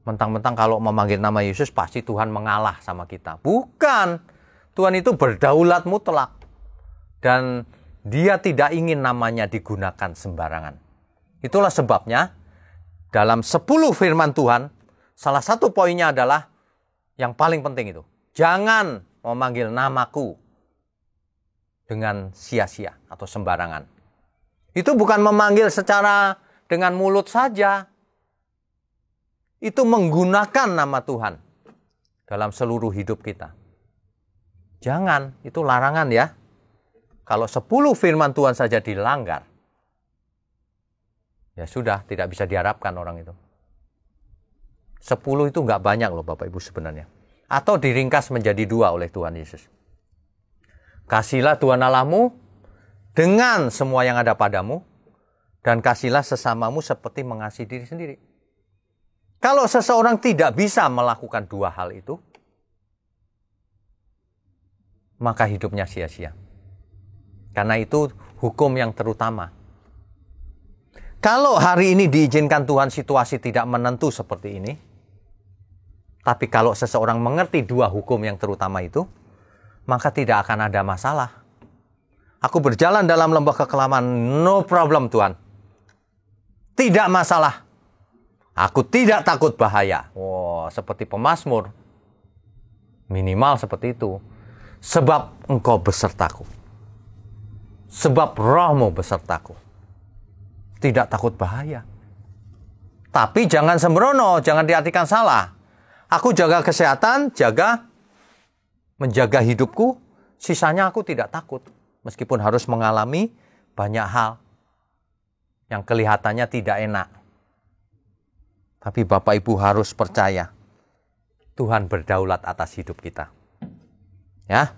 [SPEAKER 3] Mentang-mentang kalau memanggil nama Yesus, pasti Tuhan mengalah sama kita. Bukan. Tuhan itu berdaulat mutlak. Dan Dia tidak ingin namanya digunakan sembarangan. Itulah sebabnya dalam 10 firman Tuhan, salah satu poinnya adalah yang paling penting itu. Jangan memanggil namaku dengan sia-sia atau sembarangan. Itu bukan memanggil secara dengan mulut saja. Itu menggunakan nama Tuhan dalam seluruh hidup kita. Jangan, itu larangan ya. Kalau 10 firman Tuhan saja dilanggar, ya sudah, tidak bisa diharapkan orang itu. 10 itu nggak banyak loh Bapak Ibu sebenarnya. Atau diringkas menjadi 2 oleh Tuhan Yesus. Kasihlah Tuhan Allahmu dengan semua yang ada padamu, dan kasihlah sesamamu seperti mengasihi diri sendiri. Kalau seseorang tidak bisa melakukan 2 hal itu, maka hidupnya sia-sia. Karena itu hukum yang terutama. Kalau hari ini diizinkan Tuhan situasi tidak menentu seperti ini, tapi kalau seseorang mengerti 2 hukum yang terutama itu, maka tidak akan ada masalah. Aku berjalan dalam lembah kekelaman, no problem Tuhan. Tidak masalah. Aku tidak takut bahaya. Wow, seperti pemazmur. Minimal seperti itu. Sebab engkau besertaku. Sebab rohmu besertaku. Tidak takut bahaya. Tapi jangan sembrono, jangan diartikan salah. Aku jaga kesehatan, menjaga hidupku, sisanya aku tidak takut. Meskipun harus mengalami banyak hal yang kelihatannya tidak enak. Tapi Bapak Ibu harus percaya, Tuhan berdaulat atas hidup kita. Ya.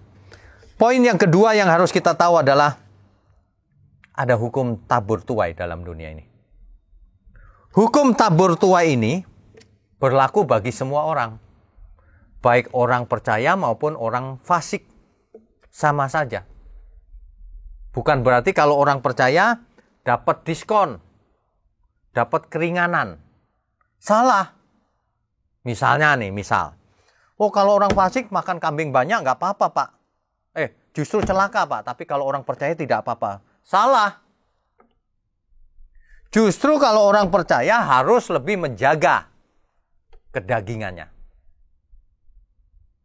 [SPEAKER 3] Poin yang kedua yang harus kita tahu adalah ada hukum tabur tuai dalam dunia ini. Hukum tabur tuai ini berlaku bagi semua orang. Baik orang percaya maupun orang fasik. Sama saja. Bukan berarti kalau orang percaya dapat diskon. Dapat keringanan. Salah. Misalnya nih, oh kalau orang fasik makan kambing banyak nggak apa-apa Pak. Justru celaka Pak. Tapi kalau orang percaya tidak apa-apa. Salah. Justru kalau orang percaya harus lebih menjaga kedagingannya.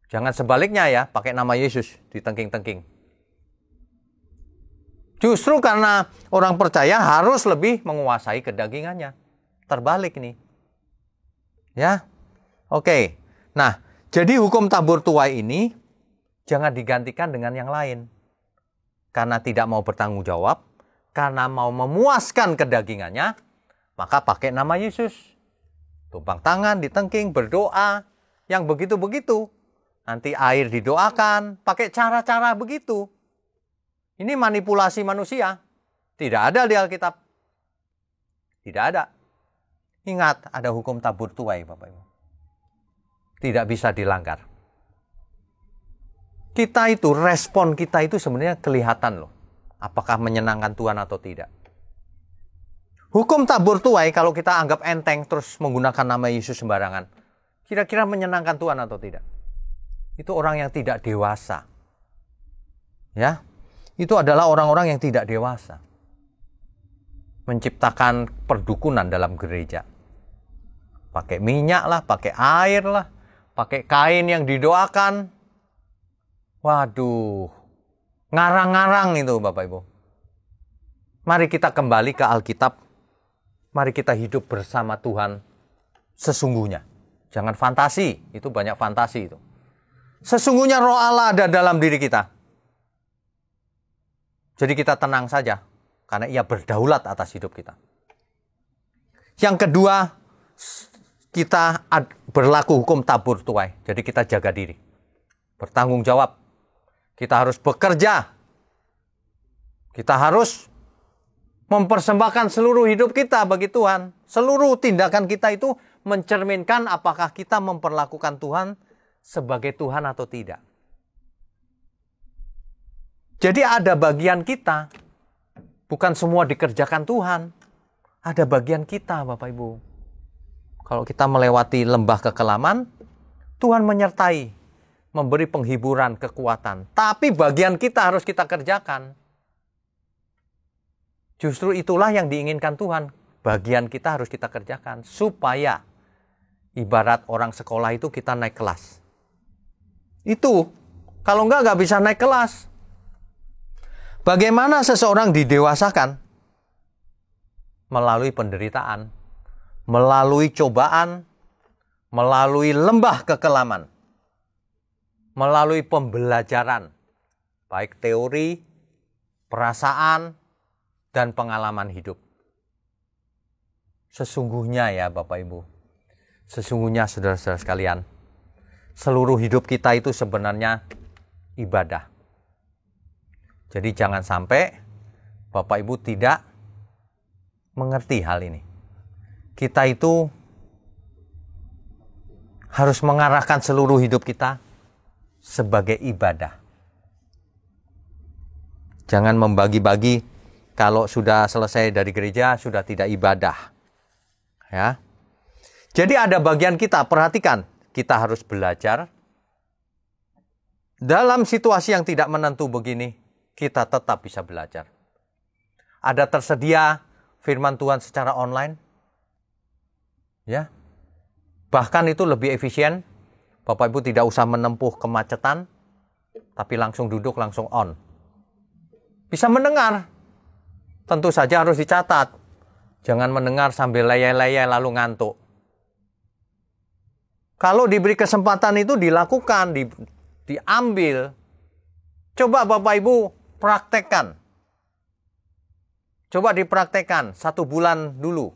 [SPEAKER 3] Jangan sebaliknya ya, pakai nama Yesus ditengking-tengking. Justru karena orang percaya harus lebih menguasai kedagingannya. Terbalik nih. Ya. Oke. Nah, jadi hukum tabur tuai ini jangan digantikan dengan yang lain. Karena tidak mau bertanggung jawab, karena mau memuaskan kedagingannya, maka pakai nama Yesus. Tumpang tangan, ditengking, berdoa, yang begitu-begitu. Nanti air didoakan, pakai cara-cara begitu. Ini manipulasi manusia. Tidak ada di Alkitab. Tidak ada. Ingat, ada hukum tabur tuai, Bapak Ibu. Tidak bisa dilanggar. Respon kita itu sebenarnya kelihatan loh. Apakah menyenangkan Tuhan atau tidak. Hukum tabur tuai kalau kita anggap enteng terus menggunakan nama Yesus sembarangan. Kira-kira menyenangkan Tuhan atau tidak? Itu orang yang tidak dewasa. Ya. Itu adalah orang-orang yang tidak dewasa. Menciptakan perdukunan dalam gereja. Pakai minyak lah, pakai air lah, pakai kain yang didoakan. Waduh, ngarang-ngarang itu Bapak Ibu. Mari kita kembali ke Alkitab. Mari kita hidup bersama Tuhan sesungguhnya. Jangan fantasi, itu banyak fantasi itu. Sesungguhnya roh Allah ada dalam diri kita. Jadi kita tenang saja, karena Ia berdaulat atas hidup kita. Yang kedua, kita berlaku hukum tabur tuai. Jadi kita jaga diri. Bertanggung jawab. Kita harus bekerja. Kita harus mempersembahkan seluruh hidup kita bagi Tuhan. Seluruh tindakan kita itu mencerminkan apakah kita memperlakukan Tuhan sebagai Tuhan atau tidak. Jadi ada bagian kita. Bukan semua dikerjakan Tuhan. Ada bagian kita, Bapak Ibu. Kalau kita melewati lembah kekelaman, Tuhan menyertai, memberi penghiburan, kekuatan. Tapi bagian kita harus kita kerjakan. Justru itulah yang diinginkan Tuhan. Bagian kita harus kita kerjakan. Supaya ibarat orang sekolah itu kita naik kelas. Itu. Kalau enggak bisa naik kelas. Bagaimana seseorang didewasakan? Melalui penderitaan. Melalui cobaan. Melalui lembah kekelaman. Melalui pembelajaran. Baik teori, perasaan, dan pengalaman hidup. Sesungguhnya ya Bapak Ibu, sesungguhnya saudara-saudara sekalian, seluruh hidup kita itu sebenarnya ibadah. Jadi jangan sampai Bapak Ibu tidak mengerti hal ini. Kita itu harus mengarahkan seluruh hidup kita sebagai ibadah. Jangan membagi-bagi. Kalau sudah selesai dari gereja, sudah tidak ibadah. Ya. Jadi ada bagian kita, perhatikan. Kita harus belajar. Dalam situasi yang tidak menentu begini, kita tetap bisa belajar. Ada tersedia firman Tuhan secara online. Ya. Bahkan itu lebih efisien. Bapak Ibu tidak usah menempuh kemacetan, tapi langsung duduk, langsung on. Bisa mendengar. Tentu saja harus dicatat. Jangan mendengar sambil leyeh-leyeh lalu ngantuk. Kalau diberi kesempatan itu dilakukan, diambil. Coba Bapak Ibu praktekkan. Coba dipraktekkan 1 bulan dulu.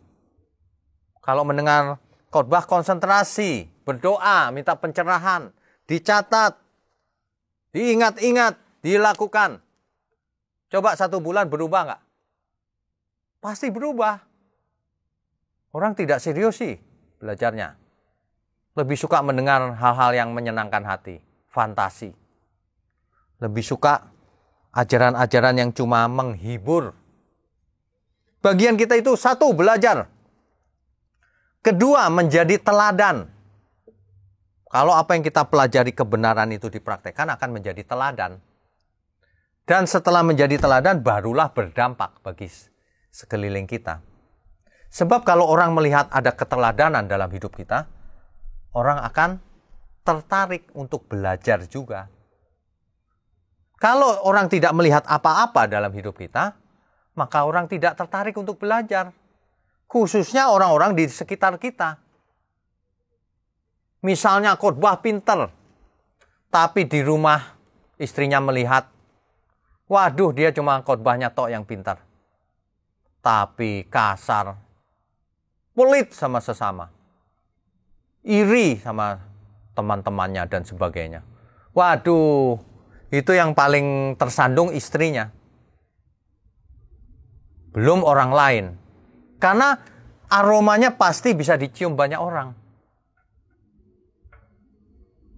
[SPEAKER 3] Kalau mendengar khotbah konsentrasi, berdoa, minta pencerahan, dicatat, diingat-ingat, dilakukan. Coba 1 bulan berubah nggak? Pasti berubah. Orang tidak serius sih belajarnya. Lebih suka mendengar hal-hal yang menyenangkan hati. Fantasi. Lebih suka ajaran-ajaran yang cuma menghibur. Bagian kita itu 1, belajar. 2, menjadi teladan. Kalau apa yang kita pelajari kebenaran itu dipraktekkan akan menjadi teladan. Dan setelah menjadi teladan barulah berdampak bagi sekeliling kita. Sebab kalau orang melihat ada keteladanan dalam hidup kita, orang akan tertarik untuk belajar juga. Kalau orang tidak melihat apa-apa dalam hidup kita, maka orang tidak tertarik untuk belajar. Khususnya orang-orang di sekitar kita. Misalnya khotbah pinter, tapi di rumah istrinya melihat, waduh dia cuma khotbahnya tok yang pintar. Tapi kasar, pelit sama sesama, iri sama teman-temannya dan sebagainya. Waduh, itu yang paling tersandung istrinya. Belum orang lain. Karena aromanya pasti bisa dicium banyak orang.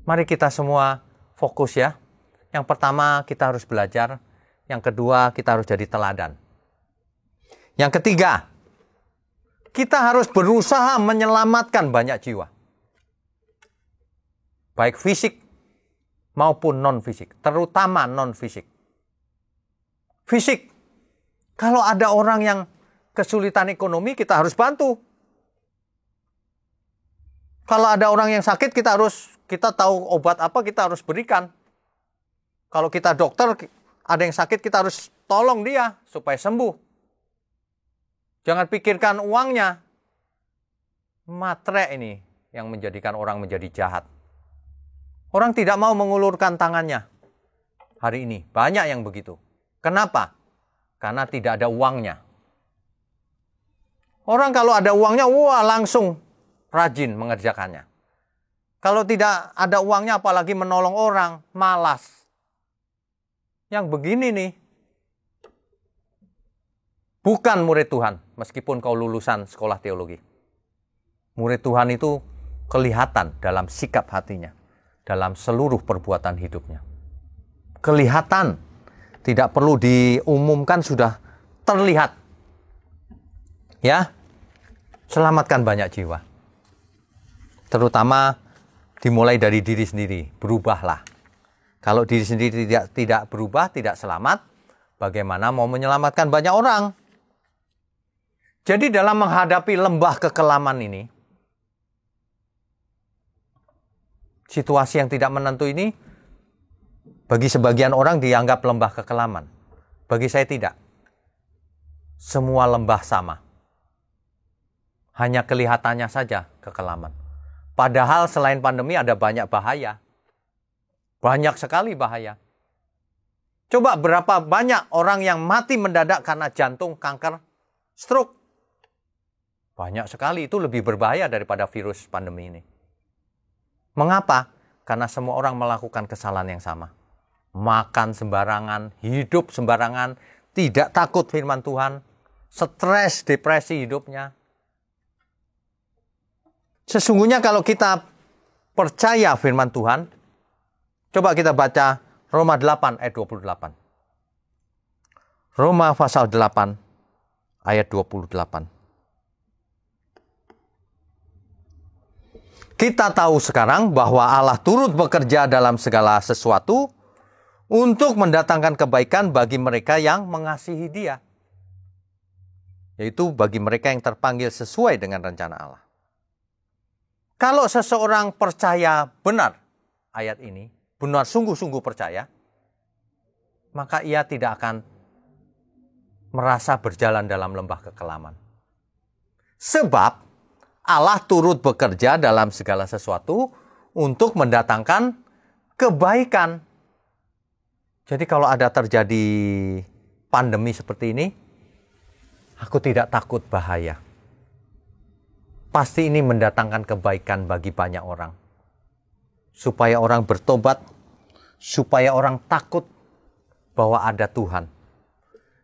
[SPEAKER 3] Mari kita semua fokus ya. Yang pertama kita harus belajar. Yang kedua kita harus jadi teladan. Yang ketiga, kita harus berusaha menyelamatkan banyak jiwa. Baik fisik maupun non-fisik. Terutama non-fisik. Fisik. Kalau ada orang yang kesulitan ekonomi, kita harus bantu. Kalau ada orang yang sakit, kita tahu obat apa kita harus berikan. Kalau kita dokter, ada yang sakit, kita harus tolong dia supaya sembuh. Jangan pikirkan uangnya. Matre ini yang menjadikan orang menjadi jahat. Orang tidak mau mengulurkan tangannya. Hari ini banyak yang begitu. Kenapa? Karena tidak ada uangnya. Orang kalau ada uangnya, wah langsung rajin mengerjakannya. Kalau tidak ada uangnya, apalagi menolong orang, malas. Yang begini nih, bukan murid Tuhan, meskipun kau lulusan sekolah teologi. Murid Tuhan itu kelihatan dalam sikap hatinya, dalam seluruh perbuatan hidupnya. Kelihatan, tidak perlu diumumkan, sudah terlihat. Ya, selamatkan banyak jiwa. Terutama dimulai dari diri sendiri, berubahlah. Kalau diri sendiri tidak berubah, tidak selamat, bagaimana mau menyelamatkan banyak orang? Jadi dalam menghadapi lembah kekelaman ini, situasi yang tidak menentu ini, bagi sebagian orang dianggap lembah kekelaman. Bagi saya tidak. Semua lembah sama. Hanya kelihatannya saja kekelaman. Padahal selain pandemi ada banyak bahaya. Banyak sekali bahaya. Coba berapa banyak orang yang mati mendadak karena jantung, kanker, stroke. Banyak sekali, itu lebih berbahaya daripada virus pandemi ini. Mengapa? Karena semua orang melakukan kesalahan yang sama. Makan sembarangan, hidup sembarangan, tidak takut firman Tuhan, stres, depresi hidupnya. Sesungguhnya kalau kita percaya firman Tuhan, coba kita baca Roma 8 ayat 28. Roma pasal 8 ayat 28. Kita tahu sekarang bahwa Allah turut bekerja dalam segala sesuatu untuk mendatangkan kebaikan bagi mereka yang mengasihi Dia. Yaitu bagi mereka yang terpanggil sesuai dengan rencana Allah. Kalau seseorang percaya benar ayat ini, benar sungguh-sungguh percaya, maka ia tidak akan merasa berjalan dalam lembah kekelaman. Sebab Allah turut bekerja dalam segala sesuatu untuk mendatangkan kebaikan. Jadi kalau ada terjadi pandemi seperti ini, aku tidak takut bahaya. Pasti ini mendatangkan kebaikan bagi banyak orang. Supaya orang bertobat, supaya orang takut bahwa ada Tuhan.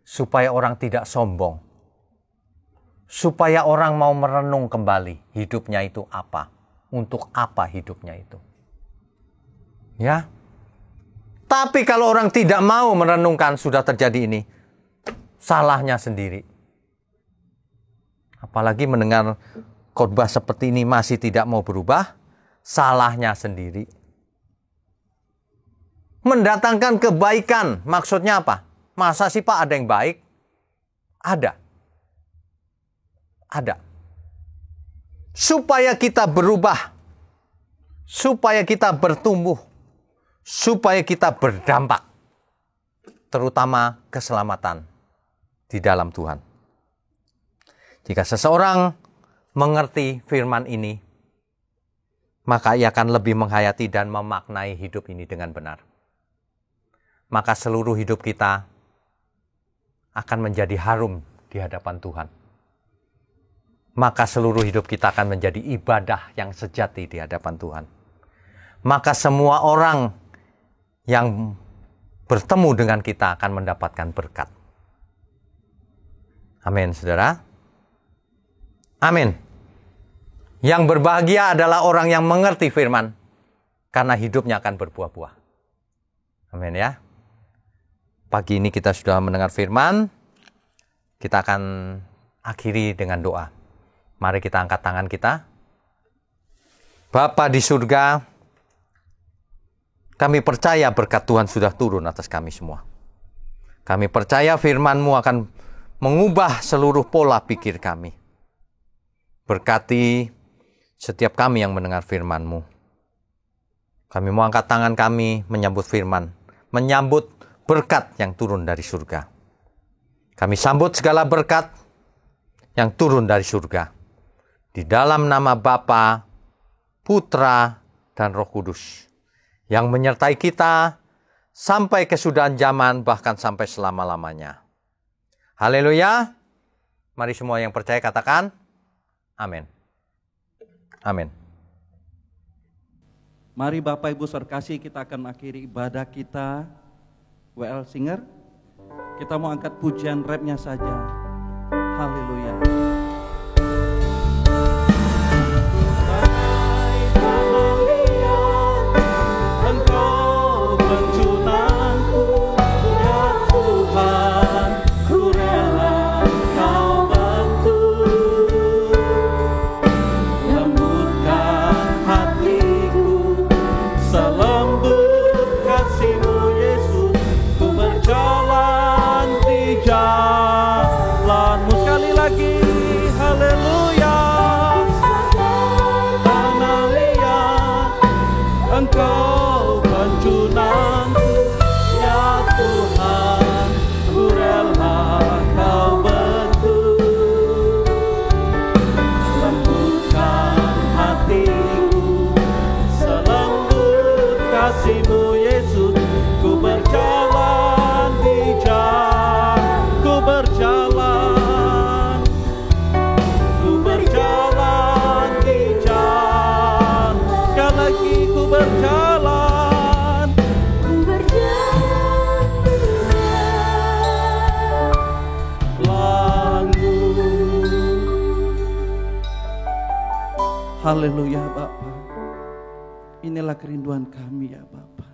[SPEAKER 3] Supaya orang tidak sombong. Supaya orang mau merenung kembali hidupnya itu apa. Untuk apa hidupnya itu. Ya. Tapi kalau orang tidak mau merenungkan sudah terjadi ini, salahnya sendiri. Apalagi mendengar khotbah seperti ini masih tidak mau berubah, salahnya sendiri. Mendatangkan kebaikan, maksudnya apa? Masa sih Pak ada yang baik? Ada. Ada. Supaya kita berubah, supaya kita bertumbuh, supaya kita berdampak, terutama keselamatan di dalam Tuhan. Jika seseorang mengerti firman ini, maka ia akan lebih menghayati dan memaknai hidup ini dengan benar. Maka seluruh hidup kita akan menjadi harum di hadapan Tuhan. Maka seluruh hidup kita akan menjadi ibadah yang sejati di hadapan Tuhan. Maka semua orang yang bertemu dengan kita akan mendapatkan berkat. Amin, saudara. Amin. Yang berbahagia adalah orang yang mengerti firman, karena hidupnya akan berbuah-buah. Amin ya. Pagi ini kita sudah mendengar firman, kita akan akhiri dengan doa. Mari kita angkat tangan kita. Bapa di surga, kami percaya berkat Tuhan sudah turun atas kami semua. Kami percaya firman-Mu akan mengubah seluruh pola pikir kami. Berkati setiap kami yang mendengar firman-Mu. Kami mau angkat tangan kami menyambut firman, menyambut berkat yang turun dari surga. Kami sambut segala berkat yang turun dari surga. Di dalam nama Bapa, Putra, dan Roh Kudus. Yang menyertai kita sampai kesudahan zaman, bahkan sampai selama-lamanya. Haleluya. Mari semua yang percaya katakan, amin. Amin.
[SPEAKER 4] Mari Bapak Ibu Saudara kita akan akhiri ibadah kita. WL Singer, kita mau angkat pujian rapnya saja. Haleluya. Haleluya Bapa. Inilah kerinduan kami ya Bapa.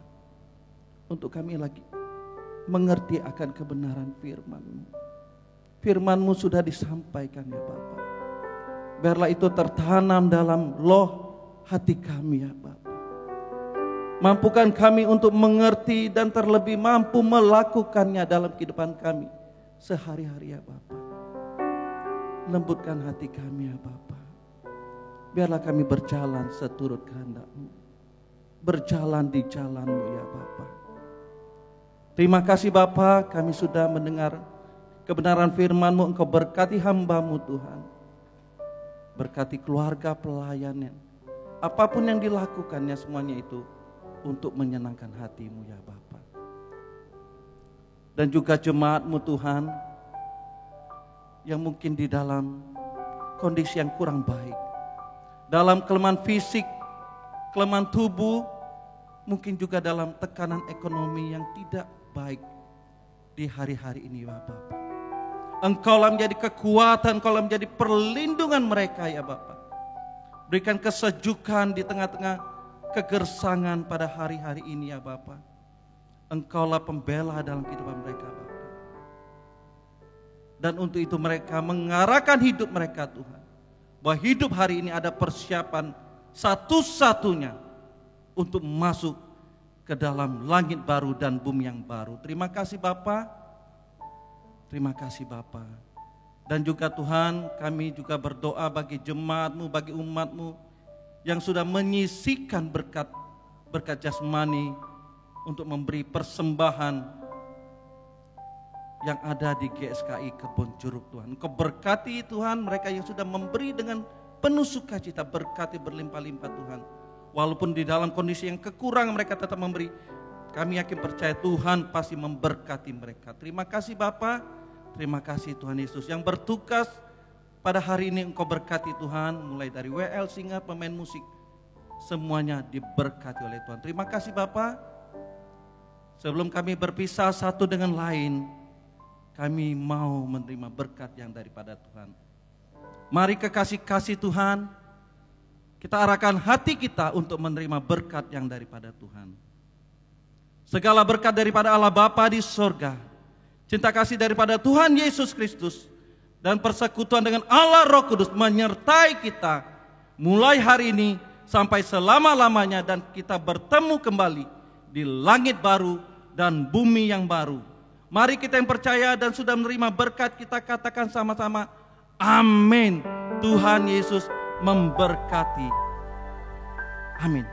[SPEAKER 4] Untuk kami lagi mengerti akan kebenaran firman-Mu. Firman-Mu sudah disampaikan ya Bapa. Biarlah itu tertanam dalam loh hati kami ya Bapa. Mampukan kami untuk mengerti dan terlebih mampu melakukannya dalam kehidupan kami sehari-hari ya Bapa. Lembutkan hati kami ya Bapa. Biarlah kami berjalan seturut kehendak-Mu. Berjalan di jalan-Mu ya Bapa. Terima kasih Bapa, kami sudah mendengar kebenaran firman-Mu. Engkau berkati hamba-Mu Tuhan. Berkati keluarga pelayannya. Apapun yang dilakukannya semuanya itu untuk menyenangkan hati-Mu ya Bapa. Dan juga jemaat-Mu Tuhan, yang mungkin di dalam kondisi yang kurang baik. Dalam kelemahan fisik, kelemahan tubuh, mungkin juga dalam tekanan ekonomi yang tidak baik di hari-hari ini ya Bapak. Engkaulah menjadi kekuatan, Engkaulah menjadi perlindungan mereka ya Bapak. Berikan kesejukan di tengah-tengah kegersangan pada hari-hari ini ya Bapak. Engkaulah pembela dalam kehidupan mereka Bapak. Dan untuk itu mereka mengarahkan hidup mereka Tuhan. Bahwa hidup hari ini ada persiapan satu-satunya untuk masuk ke dalam langit baru dan bumi yang baru. Terima kasih Bapa. Terima kasih Bapa. Dan juga Tuhan, kami juga berdoa bagi jemaat-Mu, bagi umat-Mu yang sudah menyisihkan berkat jasmani untuk memberi persembahan yang ada di GSKI Kebon Jeruk Tuhan. Engkau berkati Tuhan mereka yang sudah memberi dengan penuh sukacita, berkati berlimpah-limpah Tuhan. Walaupun di dalam kondisi yang kekurangan mereka tetap memberi. Kami yakin percaya Tuhan pasti memberkati mereka. Terima kasih Bapa, terima kasih Tuhan Yesus yang bertugas pada hari ini. Engkau berkati Tuhan, mulai dari WL, singer, pemain musik, semuanya diberkati oleh Tuhan. Terima kasih Bapa. Sebelum kami berpisah satu dengan lain, kami mau menerima berkat yang daripada Tuhan. Mari kekasih-kasih Tuhan, kita arahkan hati kita untuk menerima berkat yang daripada Tuhan. Segala berkat daripada Allah Bapa di sorga, cinta kasih daripada Tuhan Yesus Kristus, dan persekutuan dengan Allah Roh Kudus menyertai kita mulai hari ini sampai selama-lamanya, dan kita bertemu kembali di langit baru dan bumi yang baru. Mari kita yang percaya dan sudah menerima berkat, kita katakan sama-sama, amin. Tuhan Yesus memberkati. Amin.